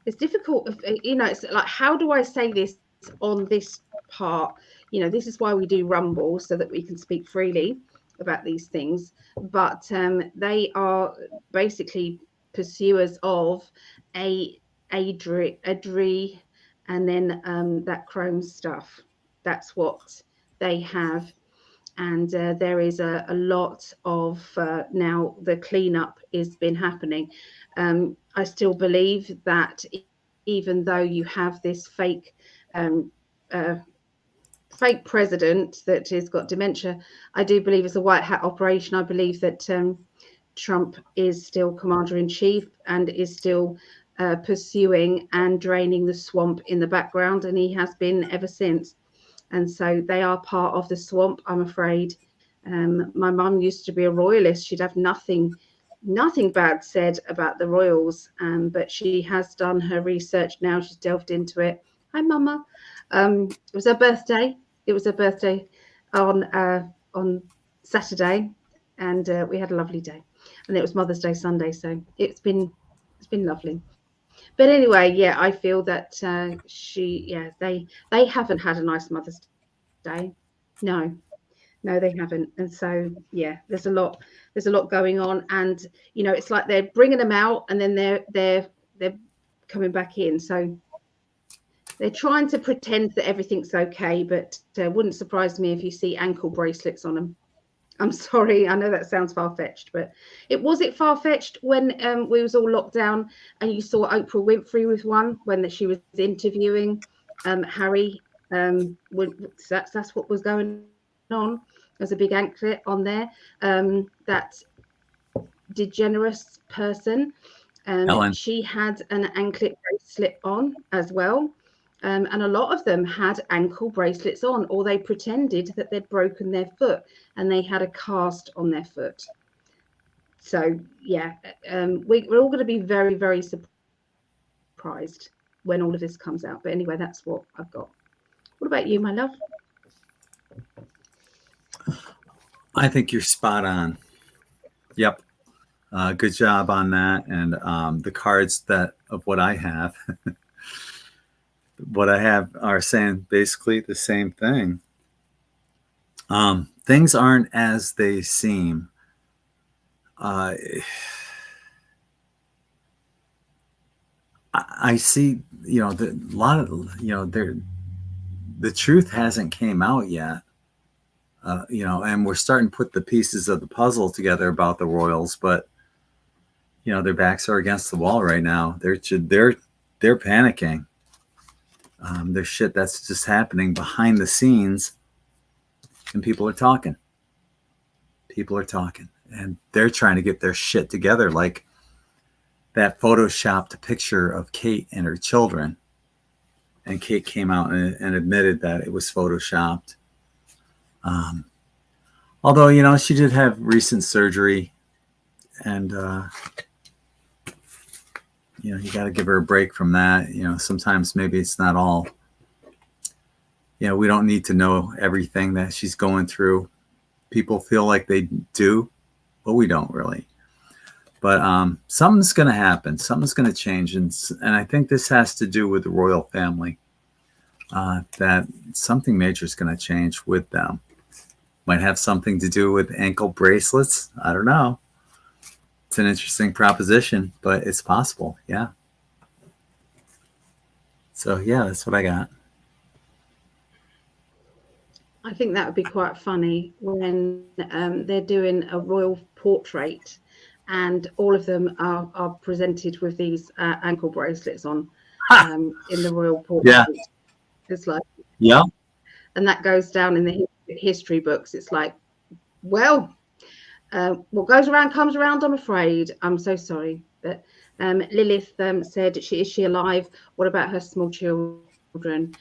B: It's difficult, it's like, how do I say this on this part? This is why we do Rumble, so that we can speak freely about these things. But they are basically pursuers of a Adri, and then that Chrome stuff. That's what they have. And there is a lot of now the cleanup has been happening. I still believe that even though you have this um, uh, fake president that has got dementia, I do believe it's a white hat operation. I believe that Trump is still commander in chief and is still pursuing and draining the swamp in the background, and he has been ever since. And so they are part of the swamp, I'm afraid. My mum used to be a royalist. She'd have nothing bad said about the royals, but she has done her research now. She's delved into it. Hi, Mama. It was her birthday. It was her birthday on Saturday, and we had a lovely day. And it was Mother's Day Sunday, so it's been lovely. But anyway, yeah, I feel that they haven't had a nice Mother's Day. No, no, they haven't. And so yeah, there's a lot going on, and it's like they're bringing them out, and then they're coming back in. So they're trying to pretend that everything's okay, but wouldn't surprise me if you see ankle bracelets on them. I'm sorry, I know that sounds far-fetched, but it far-fetched when we was all locked down and you saw Oprah Winfrey with one when she was interviewing Harry. That's what was going on. There's a big anklet on there. That degenerous person,
A: Ellen.
B: she had an anklet bracelet on as well. And a lot of them had ankle bracelets on, or they pretended that they'd broken their foot and they had a cast on their foot. So, yeah, we're all going to be very, very surprised when all of this comes out. But anyway, that's what I've got. What about you, my love?
A: I think you're spot on. Yep. Good job on that. And the cards that of what I have, what I have are saying basically the same thing. Things aren't as they seem. I see, a lot of, the truth hasn't came out yet. And we're starting to put the pieces of the puzzle together about the Royals, but their backs are against the wall right now. They're panicking. There's shit that's just happening behind the scenes, and people are talking. People are talking, and they're trying to get their shit together, like that photoshopped picture of Kate and her children. And Kate came out and admitted that it was photoshopped. Although, she did have recent surgery, and, you got to give her a break from that. Sometimes maybe it's not all, we don't need to know everything that she's going through. People feel like they do, but we don't really. But something's going to happen. Something's going to change. And I think this has to do with the royal family, that something major is going to change with them. Might have something to do with ankle bracelets. I don't know. It's an interesting proposition, but it's possible. Yeah. So, yeah, that's what I got.
B: I think that would be quite funny when they're doing a royal portrait and all of them are presented with these ankle bracelets on in the royal portrait.
A: Yeah.
B: It's like,
A: yeah.
B: And that goes down in the history books. It's like, well, what goes around comes around, I'm afraid. I'm so sorry. But Lilith said, is she alive? What about her small children?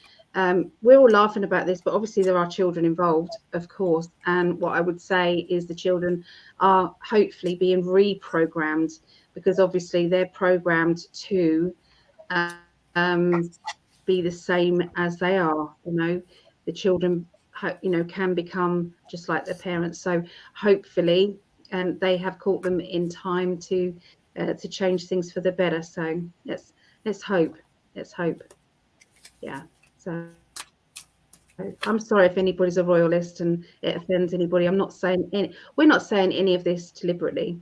B: we're all laughing about this, but obviously there are children involved, of course. And what I would say is the children are hopefully being reprogrammed, because obviously they're programmed to be the same as they are. The children, can become just like their parents. So hopefully, they have caught them in time to change things for the better. So let's hope. Let's hope. Yeah. So I'm sorry if anybody's a royalist and it offends anybody. We're not saying any of this deliberately,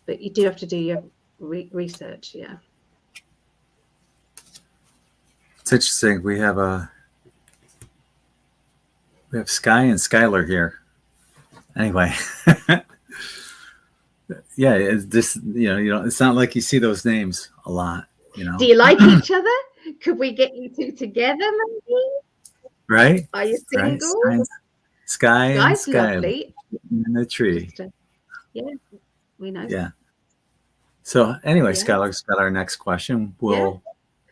B: but you do have to do your research. Yeah.
A: It's interesting. We have Sky and Skylar here. Anyway, yeah, it's just it's not like you see those names a lot.
B: Do you like each other? Could we get you two together, maybe?
A: Right?
B: Are you single?
A: Right? Sky and
B: Guys,
A: Sky
B: lovely.
A: in the tree.
B: Yeah, we know.
A: Yeah. So anyway,
B: Yeah.
A: Skylar's got our next question. Will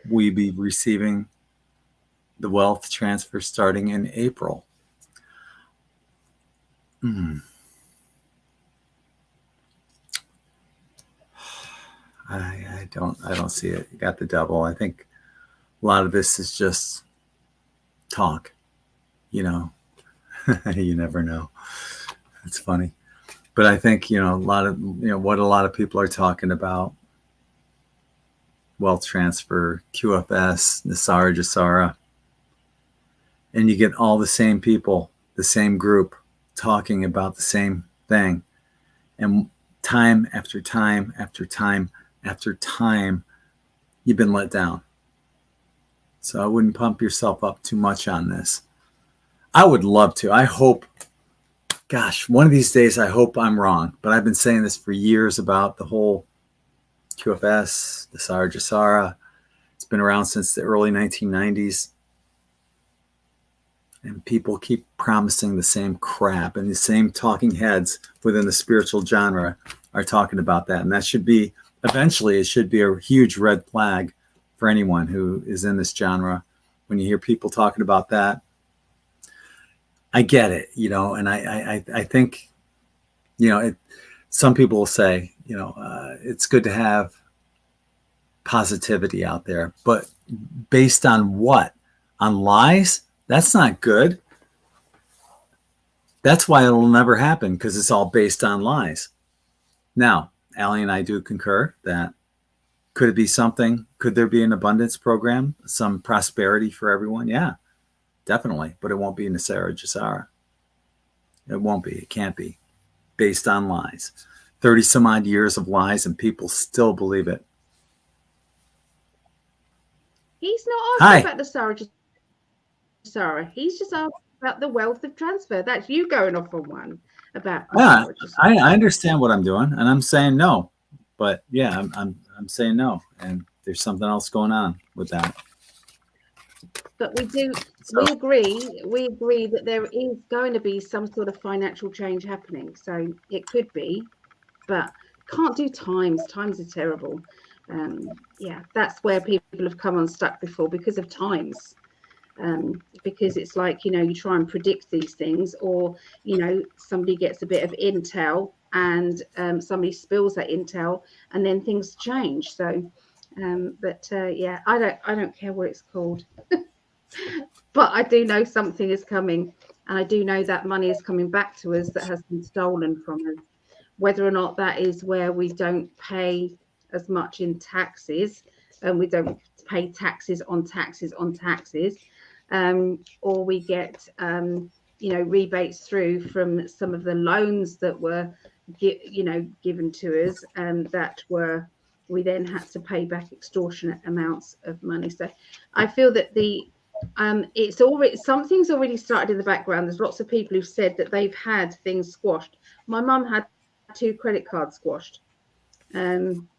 A: we be receiving the wealth transfer starting in April? I don't see it. You got the Devil. I think a lot of this is just talk. You never know. It's funny. But I think, a lot of, what a lot of people are talking about, wealth transfer, QFS, Nasara Jasara, and you get all the same people, the same group talking about the same thing. And time after time after time after time, you've been let down. So I wouldn't pump yourself up too much on this. I would love to. I hope, gosh, one of these days I hope I'm wrong. But I've been saying this for years about the whole QFS, the Nasara Jasara. It's been around since the early 1990s. And people keep promising the same crap, and the same talking heads within the spiritual genre are talking about that. And that should be, eventually, it should be a huge red flag for anyone who is in this genre. When you hear people talking about that, I get it, and I think, some people will say, it's good to have positivity out there, but based on what? On lies? That's not good. That's why it'll never happen, because it's all based on lies. Now, Allie and I do concur that could it be something? Could there be an abundance program? Some prosperity for everyone? Yeah, definitely. But it won't be Nasara Jasara. It won't be. It can't be. Based on lies. 30 some odd years of lies, and people still believe it.
B: He's not asking about the Sarah. He's just asking about the wealth of transfer. That's you going off on one about.
A: Yeah, I understand what I'm doing, and I'm saying no. But yeah, I'm saying no, and there's something else going on with that.
B: But we agree that there is going to be some sort of financial change happening. So it could be, but can't do times. Times are terrible. Yeah, that's where people have come unstuck before, because of times. Because it's like, you try and predict these things, or, somebody gets a bit of intel and somebody spills that intel, and then things change. So, yeah, I don't care what it's called. But I do know something is coming, and I do know that money is coming back to us that has been stolen from us. Whether or not that is where we don't pay as much in taxes, and we don't pay taxes on taxes on taxes, or we get rebates through from some of the loans that were given to us, and that we then had to pay back extortionate amounts of money. So I feel that something's already started in the background. There's lots of people who've said that they've had things squashed. My mum had 2 credit cards squashed.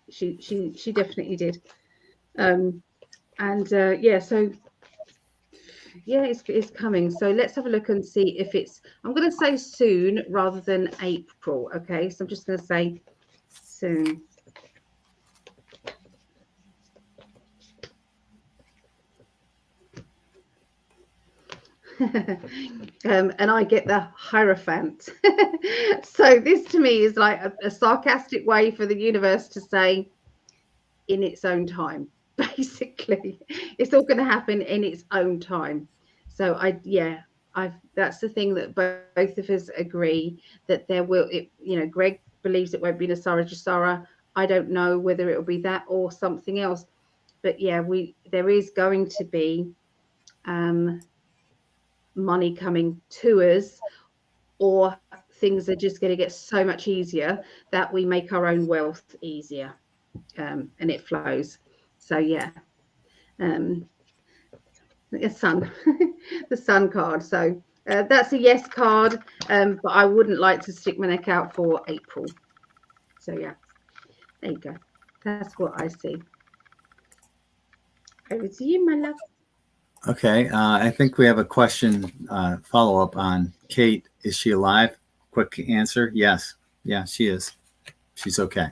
B: She definitely did. Yeah, so yeah, it's coming. So let's have a look and see if I'm going to say soon rather than April. Okay, so I'm just going to say soon. And I get the Hierophant. So this to me is like a sarcastic way for the universe to say, in its own time. Basically, it's all going to happen in its own time. So that's the thing that both of us agree that there will. Greg believes it won't be Nasara Jasara. I don't know whether it will be that or something else. But yeah, there is going to be money coming to us, or things are just going to get so much easier that we make our own wealth easier, and it flows. So yeah, the sun, the sun card. So that's a yes card, but I wouldn't like to stick my neck out for April. So yeah, there you go. That's what I see. Over to you, my love.
A: Okay, I think we have a question follow up on Kate. Is she alive? Quick answer: yes. Yeah, she is. She's okay.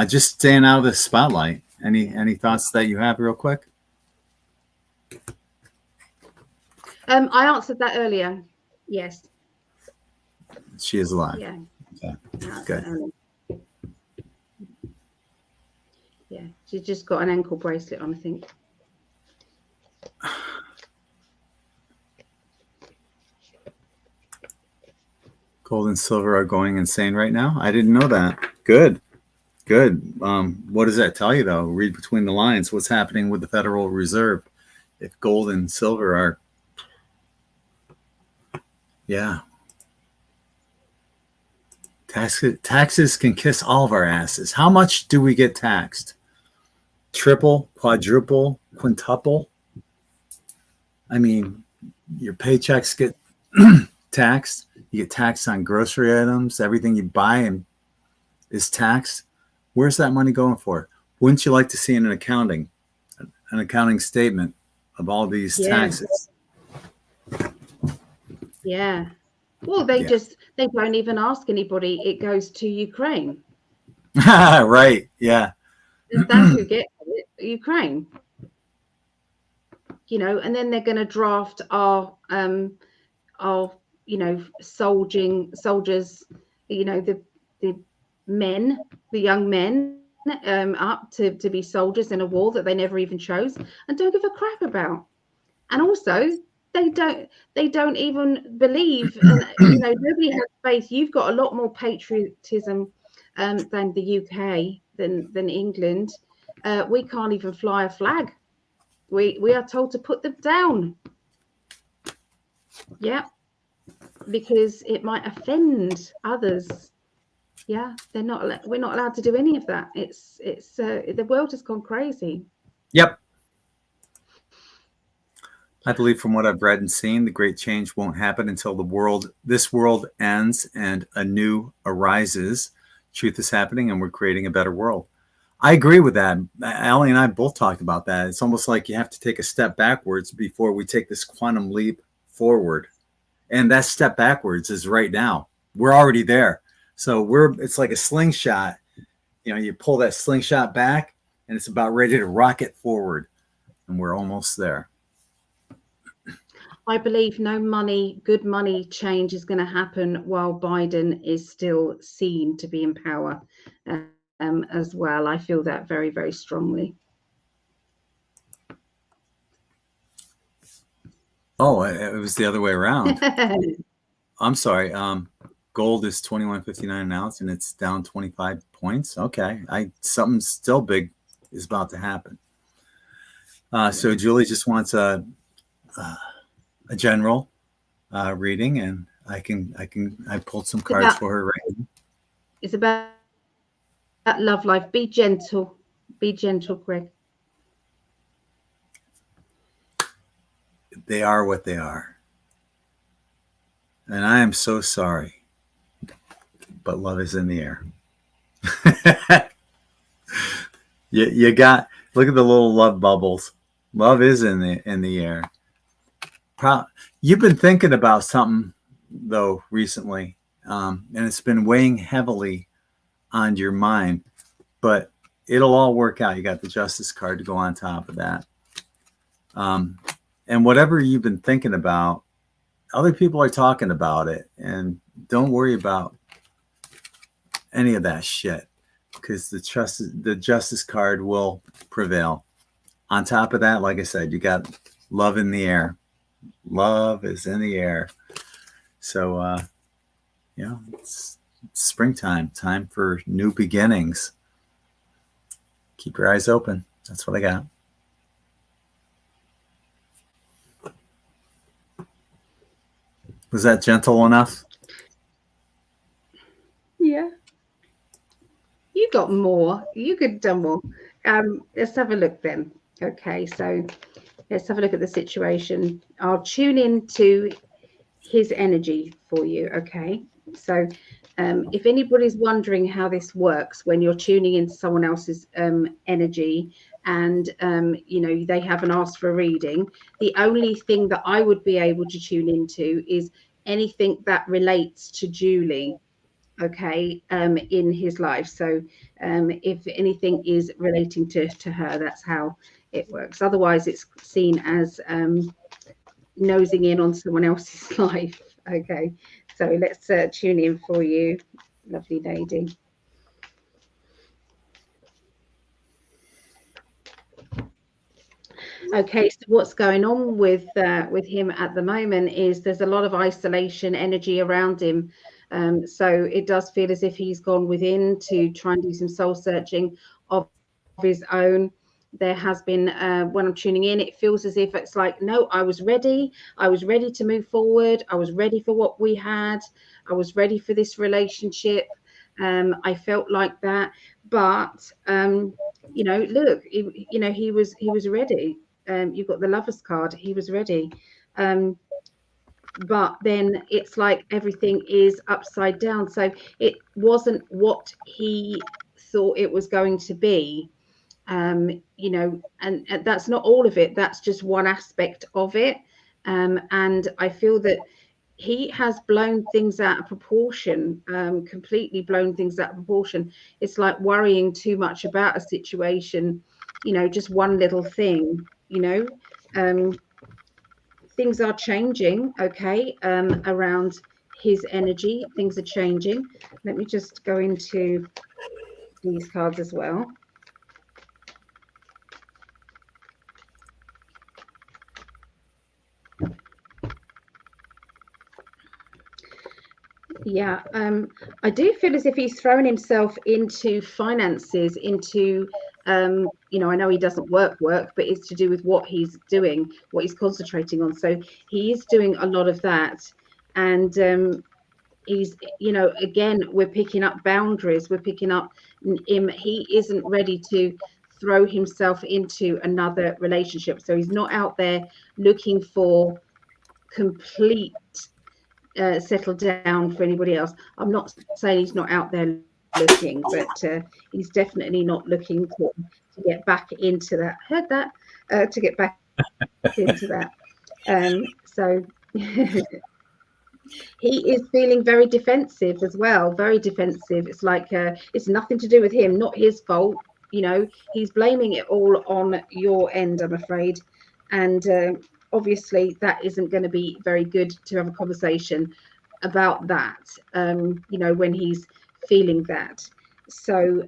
A: Just staying out of the spotlight. Any thoughts that you have, real quick?
B: I answered that earlier. Yes.
A: She is alive.
B: Yeah.
A: Okay. Good.
B: Yeah, she's just got an ankle bracelet on, I think.
A: Gold and silver are going insane right now. I didn't know that. Good. What does that tell you, though? Read between the lines. What's happening with the Federal Reserve? If gold and silver are, yeah. Taxes can kiss all of our asses. How much do we get taxed? Triple, quadruple, quintuple? I mean, your paychecks get taxed. You get taxed on grocery items. Everything you buy is taxed. Where's that money going for? Wouldn't you like to see an accounting statement of all these taxes?
B: Yeah. Well, they won't even ask anybody. It goes to Ukraine.
A: Right. Yeah.
B: That's who gets it, Ukraine. And then they're going to draft our soldiers, the men, the young men, up to be soldiers in a war that they never even chose and don't give a crap about. And also, they don't even believe, and nobody has faith. You've got a lot more patriotism than the UK, than England. We can't even fly a flag. We are told to put them down. Yeah, because it might offend others. Yeah, we're not allowed to do any of that. It's the world has gone crazy.
A: Yep. I believe from what I've read and seen, the great change won't happen until this world ends and a new arises. Truth is happening and we're creating a better world. I agree with that. Allie and I both talked about that. It's almost like you have to take a step backwards before we take this quantum leap forward. And that step backwards is right now. We're already there. So it's like a slingshot. You pull that slingshot back and it's about ready to rocket forward. And we're almost there.
B: I believe no good money change is going to happen while Biden is still seen to be in power as well. I feel that very, very strongly.
A: Oh, it was the other way around. I'm sorry. Gold is $21.59 an ounce and it's down 25 points. Okay. Something still big is about to happen. So Julie just wants a general reading, and I pulled some cards for her right now.
B: It's about love life. Be gentle, Greg.
A: They are what they are, and I am so sorry, but love is in the air. you got, look at the little love bubbles. Love is in the air. You've been thinking about something though recently, and it's been weighing heavily on your mind, but it'll all work out. You got the Justice card to go on top of that. And whatever you've been thinking about, other people are talking about it. And don't worry about any of that shit, because the justice card will prevail. On top of that, like I said, you got love in the air. Love is in the air. So, it's springtime, time for new beginnings. Keep your eyes open. That's what I got. Was that gentle enough?
B: Yeah. You got more. You could have done more. Let's have a look then. Okay, so let's have a look at the situation. I'll tune into his energy for you. Okay, so if anybody's wondering how this works when you're tuning into someone else's energy and they haven't asked for a reading, the only thing that I would be able to tune into is anything that relates to Julie, okay, in his life. So if anything is relating to her, that's how it works. Otherwise it's seen as nosing in on someone else's life. Okay, so let's tune in for you, lovely lady. Okay, so what's going on with him at the moment is there's a lot of isolation energy around him. So it does feel as if he's gone within to try and do some soul searching of his own. There has been, when I'm tuning in, it feels as if it's like, no, I was ready. I was ready to move forward. I was ready for what we had. I was ready for this relationship. I felt like that. But, look, he was ready. You've got the Lovers card. He was ready. But then it's like everything is upside down. So it wasn't what he thought it was going to be. And that's not all of it. That's just one aspect of it. And I feel that he has blown things out of proportion, completely blown things out of proportion. It's like worrying too much about a situation, just one little thing, things are changing, okay, around his energy. Things are changing. Let me just go into these cards as well. Yeah, I do feel as if he's thrown himself into finances, into, I know he doesn't work, but it's to do with what he's doing, what he's concentrating on. So he is doing a lot of that. And he's, again, we're picking up boundaries. We're picking up him. He isn't ready to throw himself into another relationship. So he's not out there looking for complete settle down for anybody else. I'm not saying he's not out there looking, but he's definitely not looking to get back into that. Heard that? To get back into that. So he is feeling very defensive as well. Very defensive. It's like it's nothing to do with him, not his fault. He's blaming it all on your end, I'm afraid. And obviously that isn't going to be very good to have a conversation about that, when he's feeling that. So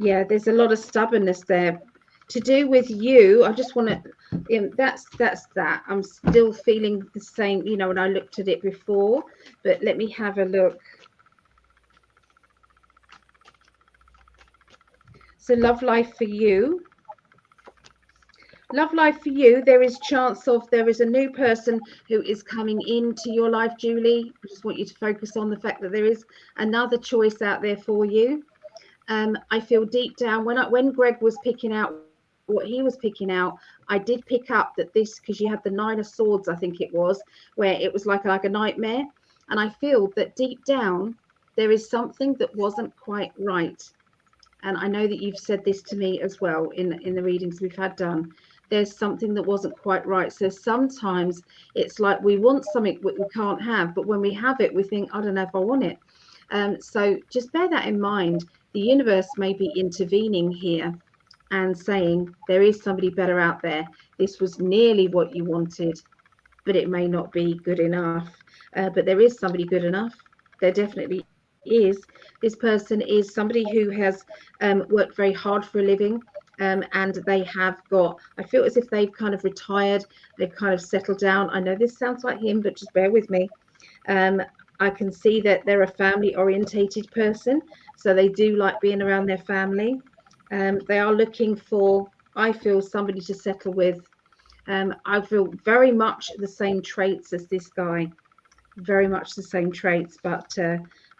B: yeah, there's a lot of stubbornness there to do with you. I just want to, that's that. I'm still feeling the same, when I looked at it before, but let me have a look. So love life for you. Love life for you, there is a new person who is coming into your life, Julie. I just want you to focus on the fact that there is another choice out there for you. I feel deep down when Greg was picking out what he was picking out, I did pick up that this, because you had the Nine of Swords, I think it was, where it was like a nightmare. And I feel that deep down there is something that wasn't quite right. And I know that you've said this to me as well in the readings we've had done. There's something that wasn't quite right. So sometimes it's like we want something we can't have, but when we have it, we think, I don't know if I want it. So just bear that in mind. The universe may be intervening here and saying there is somebody better out there. This was nearly what you wanted, but it may not be good enough. But there is somebody good enough. There definitely is. This person is somebody who has worked very hard for a living. And they have got, I feel as if they've kind of retired, they've kind of settled down. I know this sounds like him, but just bear with me. Um, I can see that they're a family orientated person, so they do like being around their family. They are looking for, I feel, somebody to settle with. I feel very much the same traits as this guy, very much the same traits, but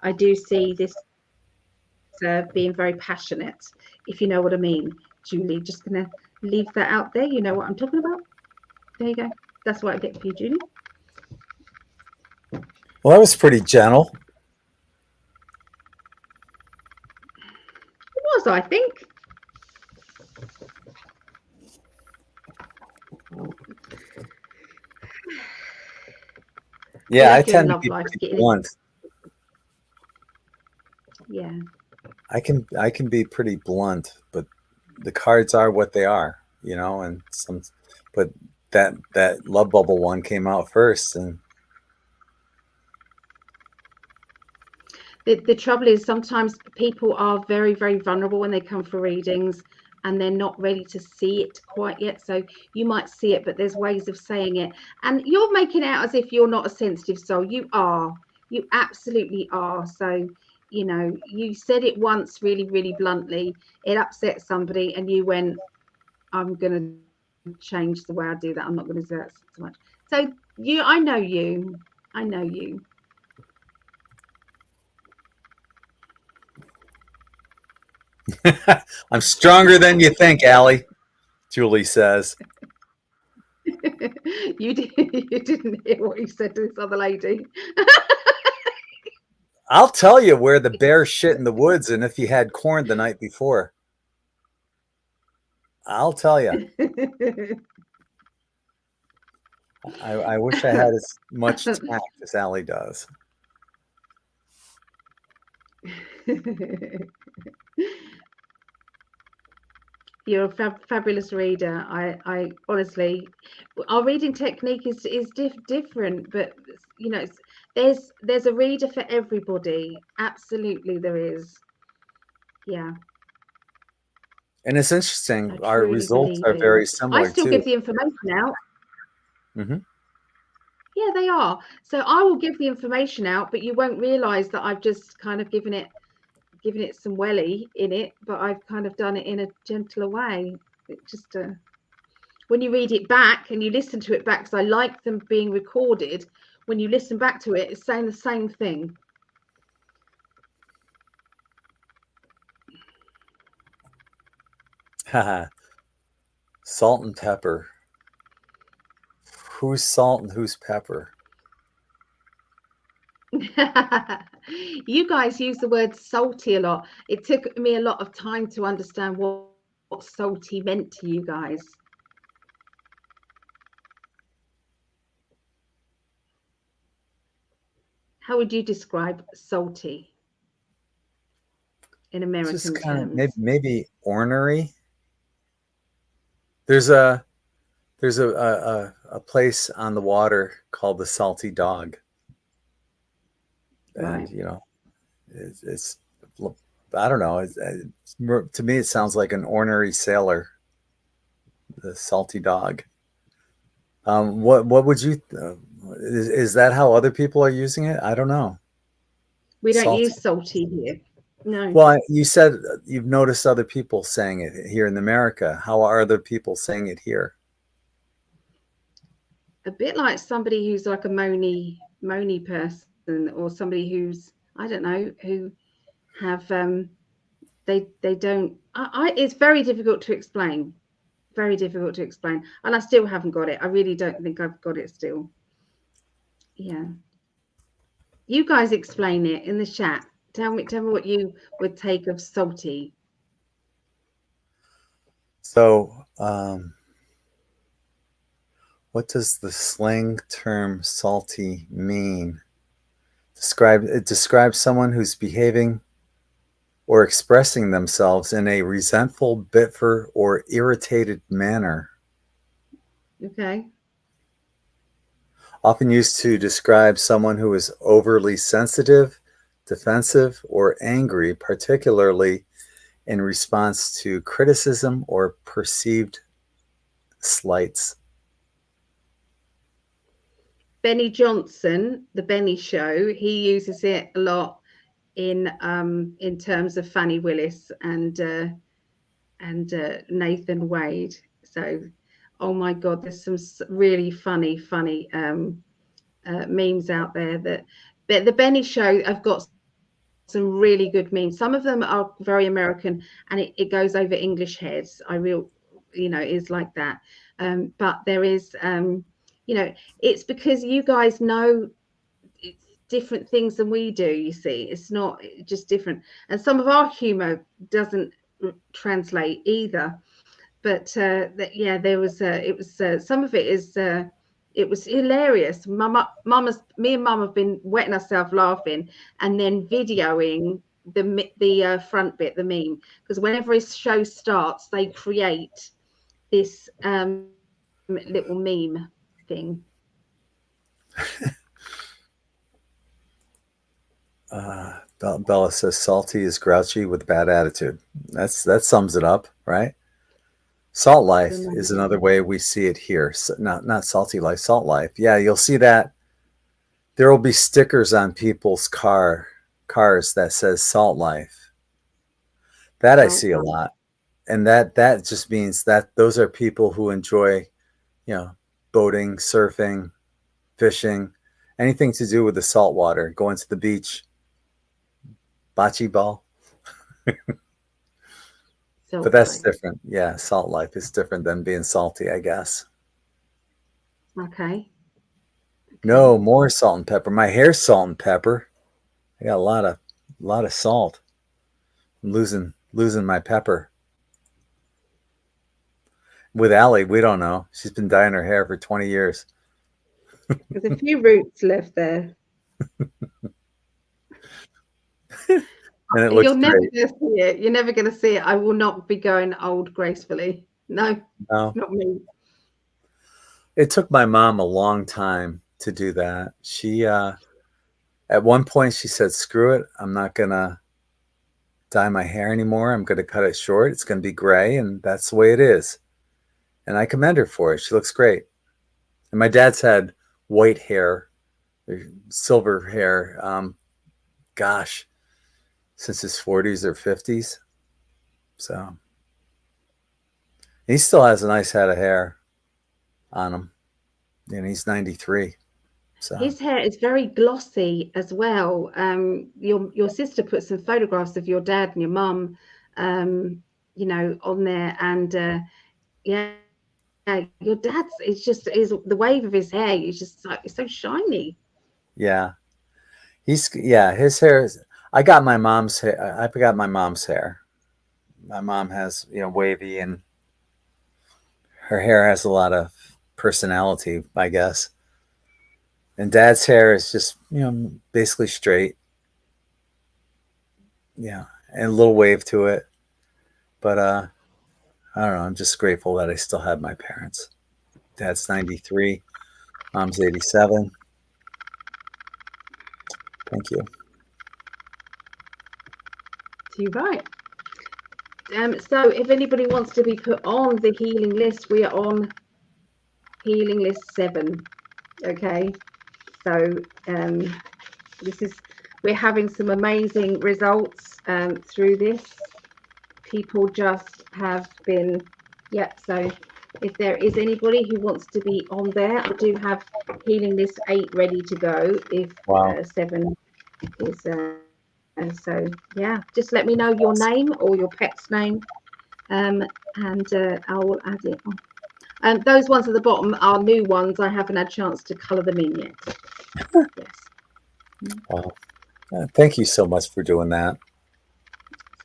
B: I do see this being very passionate, if you know what I mean. Julie, just gonna leave that out there. You know what I'm talking about. There you go. That's what I get for you, Julie.
A: Well, that was pretty gentle.
B: It was, I think.
A: Yeah, I
B: Bless your
A: tend to
B: love
A: be
B: life's
A: pretty
B: getting
A: blunt.
B: yeah.
A: I can be pretty blunt, but the cards are what they are, and but that love bubble one came out first, and
B: The trouble is sometimes people are very, very vulnerable when they come for readings and they're not ready to see it quite yet. So you might see it, but there's ways of saying it. And you're making it out as if you're not a sensitive soul. You are. You absolutely are. So, you said it once really, really bluntly. It upset somebody, and you went, I'm going to change the way I do that. I'm not going to do that so much. So, I know you. I know you.
A: I'm stronger than you think, Allie. Julie says.
B: You didn't hear what he said to this other lady.
A: I'll tell you where the bear shit in the woods, and if he had corn the night before. I'll tell you. I wish I had as much tact as Allie does.
B: You're a fabulous reader. I honestly, our reading technique is different, but there's a reader for everybody. Absolutely, there is. Yeah,
A: And it's interesting.
B: I
A: Our
B: truly
A: results
B: believe
A: are
B: in.
A: very
B: I
A: similar
B: still
A: too.
B: give the information out.
A: Hmm.
B: Yeah, they are. So I will give the information out, but you won't realise that I've just kind of given it some welly in it, but I've kind of done it in a gentler way. It just when you read it back and you listen to it back, because I like them being recorded. When you listen back to it, it's saying the same thing.
A: Haha. Salt and pepper. Who's salt and who's pepper?
B: You guys use the word salty a lot. It took me a lot of time to understand what salty meant to you guys. How would you describe salty in
A: Just
B: American
A: kind of
B: terms?
A: maybe ornery. There's a place on the water called the Salty Dog, and
B: Right.
A: it's I don't know. To me, it sounds like an ornery sailor, the Salty Dog. What would you? Is that how other people are using it? I don't know.
B: We don't
A: Salty.
B: use salty here. No.
A: Well, you said you've noticed other people saying it here in America. How are other people saying it here?
B: A bit like somebody who's like a moany person, or somebody who's, I don't know, who have they don't it's very difficult to explain, very difficult to explain, and I still haven't got it. I really don't think I've got it still. Yeah, you guys explain it in the chat. Tell me what you would take of salty.
A: So, what does the slang term "salty" mean? It describes someone who's behaving or expressing themselves in a resentful, bitter, or irritated manner.
B: Okay.
A: Often used to describe someone who is overly sensitive, defensive, or angry, particularly in response to criticism or perceived slights.
B: Benny Johnson, the Benny Show, he uses it a lot in terms of Fannie Willis and Nathan Wade. So, oh my God, there's some really funny memes out there that the Benny Show. I've got some really good memes. Some of them are very American, and it goes over English heads. Is like that. But there is, it's because you guys know it's different things than we do. You see, it's not just different, and some of our humor doesn't translate either. But yeah, there was it was some of it is it was hilarious. Me and Mum have been wetting ourselves laughing, and then videoing the front bit, the meme, because whenever his show starts, they create this little meme thing.
A: Bella says salty is grouchy with bad attitude. That sums it up, right? Salt life is another way we see it here. So not salty life, salt life. Yeah, you'll see that there will be stickers on people's cars that says salt life. That I see a lot. And that just means that those are people who enjoy, boating, surfing, fishing, anything to do with the salt water, going to the beach, bocce ball. But that's different. Yeah, salt life is different than being salty, I guess.
B: Okay.
A: No, more salt and pepper. My hair's salt and pepper. I got a lot of salt. I'm losing my pepper. With Allie, we don't know. She's been dyeing her hair for 20 years.
B: There's a few roots left there.
A: And it looks
B: You're never
A: great.
B: going to see it. You're never going to see it. I will not be going old gracefully. No,
A: No.
B: not me.
A: It took my mom a long time to do that. She, at one point, she said, "Screw it. I'm not going to dye my hair anymore. I'm going to cut it short. It's going to be gray. And that's the way it is." And I commend her for it. She looks great. And my dad's had white hair, silver hair, gosh, since his 40s or 50s. So he still has a nice head of hair on him. And he's 93. So
B: his hair is very glossy as well. Your sister put some photographs of your dad and your mum, on there, and yeah, your dad's is the wave of his hair. It's just it's so shiny.
A: yeah, his hair is. I got my mom's hair. I forgot my mom's hair. My mom has wavy, and her hair has a lot of personality, I guess. And dad's hair is just basically straight. Yeah, and a little wave to it. But I don't know. I'm just grateful that I still have my parents. Dad's 93, mom's 87. Thank you.
B: You're right. So if anybody wants to be put on the healing list, we are on healing list 7. Okay. So we're having some amazing results through this. People just have been, so if there is anybody who wants to be on there, I do have healing list 8 ready to go if 7 is so yeah, just let me know your name or your pet's name, and I will add it on. And those ones at the bottom are new ones. I haven't had a chance to colour them in yet. Yes.
A: Wow. Thank you so much for doing that.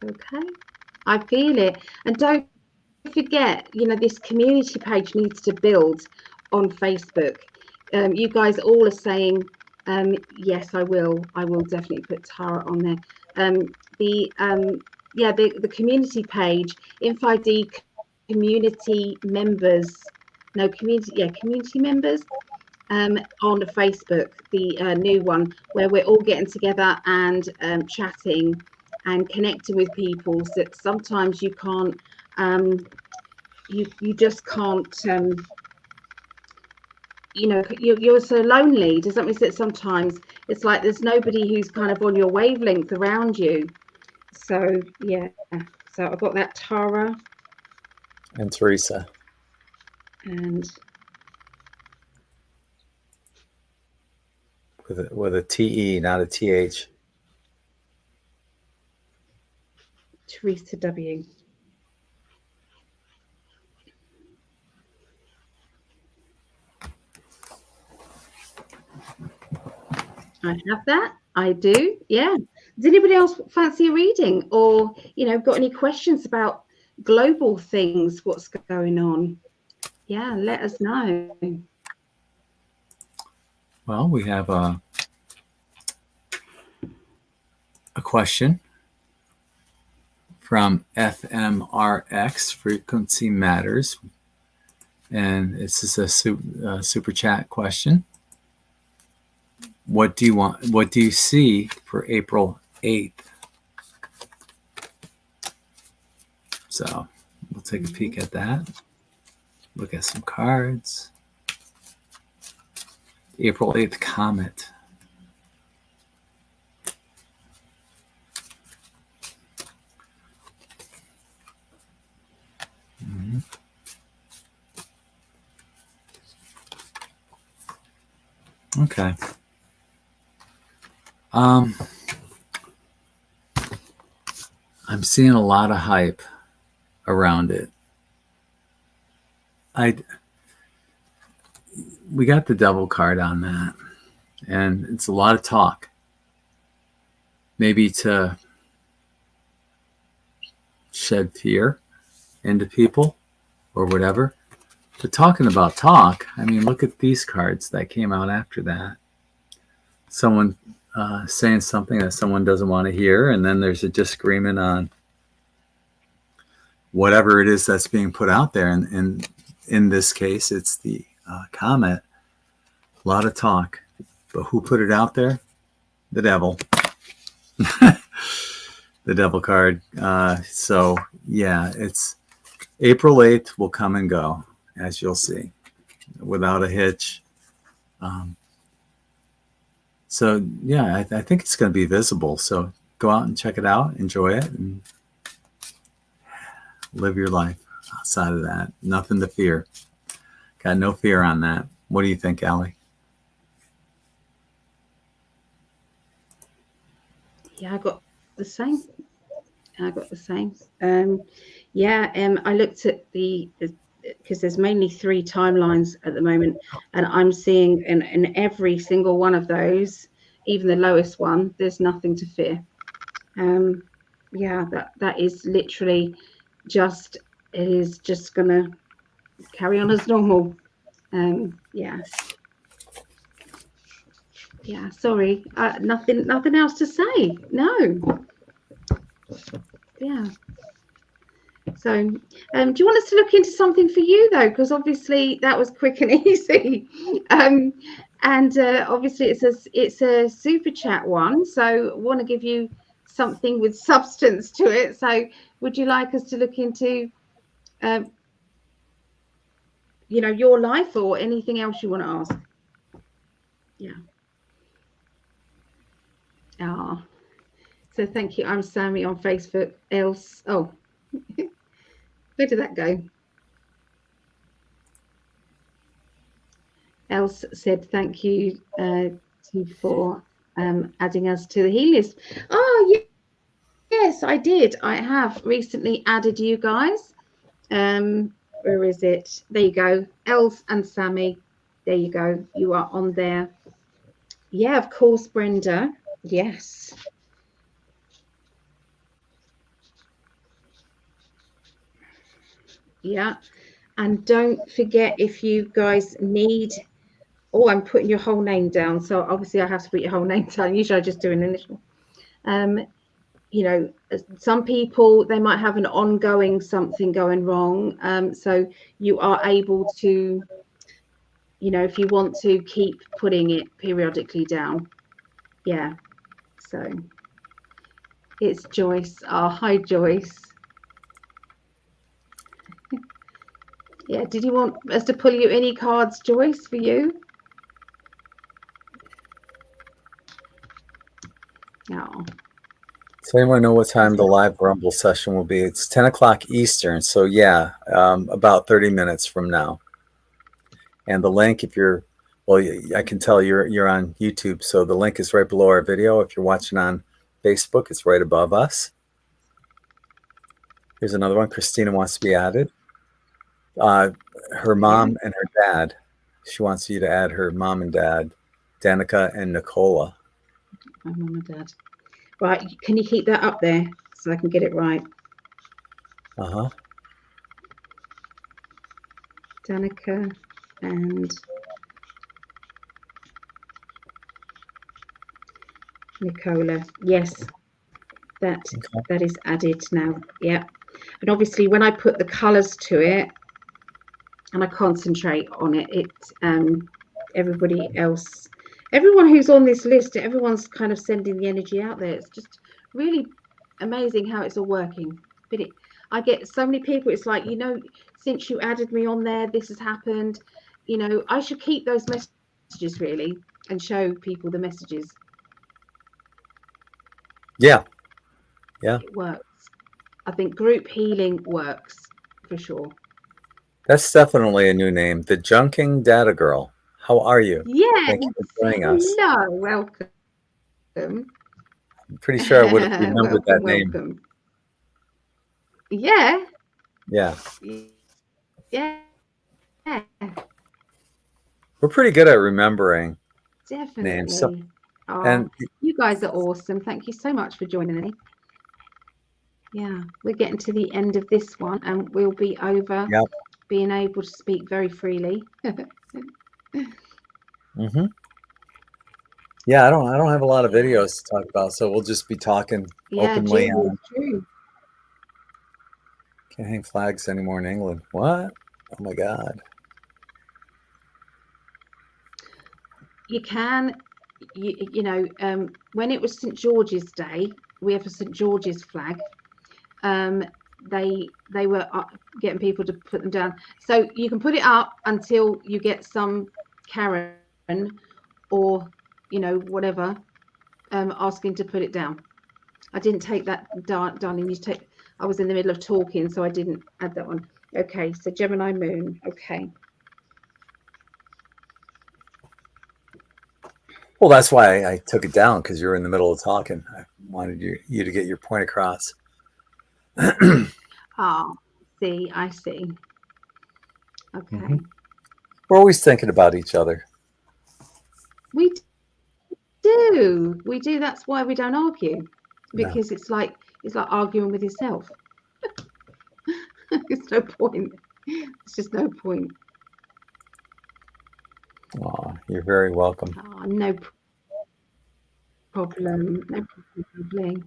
B: It's okay. I feel it. And don't forget, this community page needs to build on Facebook. You guys all are saying, yes, I will definitely put Tara on there. the community page, In5d community members, no community members on Facebook, the new one, where we're all getting together and chatting and connecting with people that sometimes you can't, you just can't, you're so lonely. Does that mean that sometimes it's like there's nobody who's kind of on your wavelength around you? So yeah, so I've got that Tara
A: and Teresa.
B: And
A: with a TE, not a TH.
B: Teresa W. I have that. I do. Yeah. Does anybody else fancy a reading, or got any questions about global things? What's going on? Yeah, let us know.
A: Well, we have a question from FMRX, Frequency Matters, and this is a super chat question. What do you want? What do you see for April 8th? So we'll take a peek at that. Look at some cards. April 8th comet. Okay. I'm seeing a lot of hype around it. We got the devil card on that, and it's a lot of talk. Maybe to shed fear into people or whatever. But talking about talk, I mean, look at these cards that came out after that. Someone saying something that someone doesn't want to hear, and then there's a disagreement on whatever it is that's being put out there. And in this case, it's the comet. A lot of talk. But who put it out there? The devil. The devil card. So, yeah, it's April 8th will come and go, as you'll see, without a hitch. So, yeah, I think it's going to be visible. So go out and check it out. Enjoy it. And live your life outside of that. Nothing to fear. Got no fear on that. What do you think, Allie?
B: Yeah, I got the same. I looked at because there's mainly 3 timelines at the moment, and I'm seeing in every single one of those, even the lowest one, there's nothing to fear. That is literally it is just gonna carry on as normal. Sorry, nothing else to say. No. Yeah. So, do you want us to look into something for you though? Because obviously that was quick and easy. Obviously it's a super chat one, so want to give you something with substance to it. So, would you like us to look into, your life or anything else you want to ask? Yeah. So thank you. I'm Sammy on Facebook. Where did that go? Else said thank you for adding us to the heal list. Oh, yes, I did. I have recently added you guys. Where is it? There you go. Els and Sammy. There you go. You are on there. Yeah, of course, Brenda. Yes. Yeah. And don't forget, if you guys need... Oh, I'm putting your whole name down. So obviously I have to put your whole name down. Usually I just do an initial. you know, some people, they might have an ongoing something going wrong. So you are able to, you know, if you want to keep putting it periodically down. Yeah. So it's Joyce. Oh, hi, Joyce. Yeah. Did you want us to pull you any cards, Joyce, for you? Oh.
A: Does anyone know what time the live Rumble session will be? It's 10 o'clock Eastern. So yeah, about 30 minutes from now. And the link, if you're, well, I can tell you're on YouTube. So the link is right below our video. If you're watching on Facebook, it's right above us. Here's another one. Christina wants to be added. Her mom and her dad. She wants you to add her mom and dad, Danica and Nicola.
B: My mum and dad. Right. Can you keep that up there so I can get it right?
A: Uh-huh.
B: Danica and Nicola. Yes, that is added now. Yeah. And obviously when I put the colours to it and I concentrate on it, everybody else, everyone who's on this list, everyone's kind of sending the energy out there. It's just really amazing how it's all working. But I get so many people, it's like, you know, since you added me on there, this has happened. You know, I should keep those messages really and show people the messages.
A: Yeah. Yeah.
B: It works. I think group healing works for sure.
A: That's definitely a new name. The Junking Data Girl. How are you?
B: Yeah.
A: Thank you for joining us.
B: Hello. Welcome.
A: I'm pretty sure I would have remembered that name.
B: Welcome. Yeah.
A: Yeah.
B: Yeah.
A: We're pretty good at remembering
B: Definitely.
A: names. So,
B: and you guys are awesome. Thank you so much for joining me. Yeah, we're getting to the end of this one and we'll be over being able to speak very freely.
A: Mm-hmm. Yeah, I don't have a lot of videos to talk about, so we'll just be talking openly.
B: True.
A: Can't hang flags anymore in England. What? Oh my God.
B: You can, you know, when it was St. George's Day, we have a St. George's flag. They were getting people to put them down. So you can put it up until you get some Karen or, you know, whatever, asking to put it down. I didn't take that, darling. I was in the middle of talking, so I didn't add that one. Okay, so Gemini Moon. Okay.
A: Well, that's why I took it down, because you were in the middle of talking. I wanted you to get your point across.
B: Oh, I see. Okay. Mm-hmm.
A: We're always thinking about each other.
B: We do. That's why we don't argue, because it's like arguing with yourself. It's no point. It's just no point.
A: Oh, you're very welcome.
B: Oh, no problem. No problem.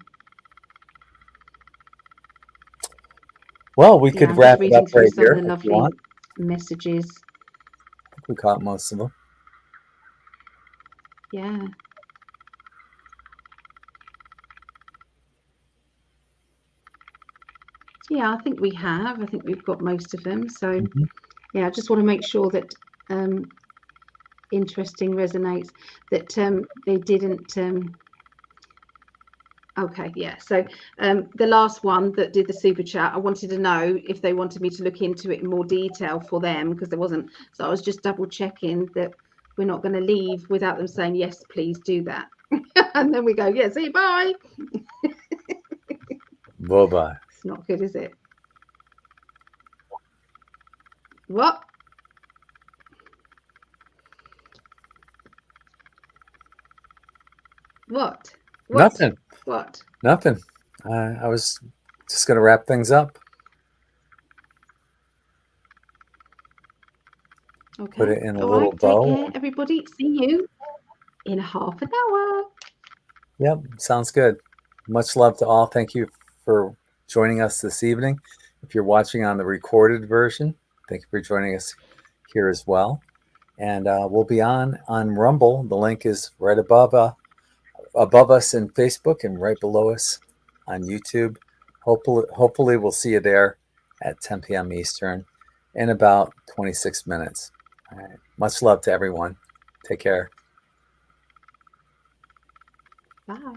A: Well, we could wrap it up right here if you want.
B: Messages.
A: I think we caught most of them.
B: Yeah. Yeah, I think we have. I think we've got most of them. So, yeah, I just want to make sure that interesting resonates, that they didn't. Okay, yeah. So the last one that did the super chat, I wanted to know if they wanted me to look into it in more detail for them, because there wasn't. So I was just double checking that we're not going to leave without them saying, yes, please do that. And then we go, yeah, see, bye.
A: Bye-bye.
B: It's not good, is it? What? What?
A: Nothing.
B: What?
A: Nothing. I was just going to wrap things up.
B: Okay.
A: Put it in a little bow.
B: Take care, everybody. See you in half an hour.
A: Yep. Sounds good. much love to all. Thank you for joining us this evening. If you're watching on the recorded version, thank you for joining us here as well. And we'll be on Rumble. The link is right above us in Facebook and right below us on YouTube. Hopefully we'll see you there at 10 p.m. Eastern in about 26 minutes. All right. Much love to everyone. Take care.
B: Bye.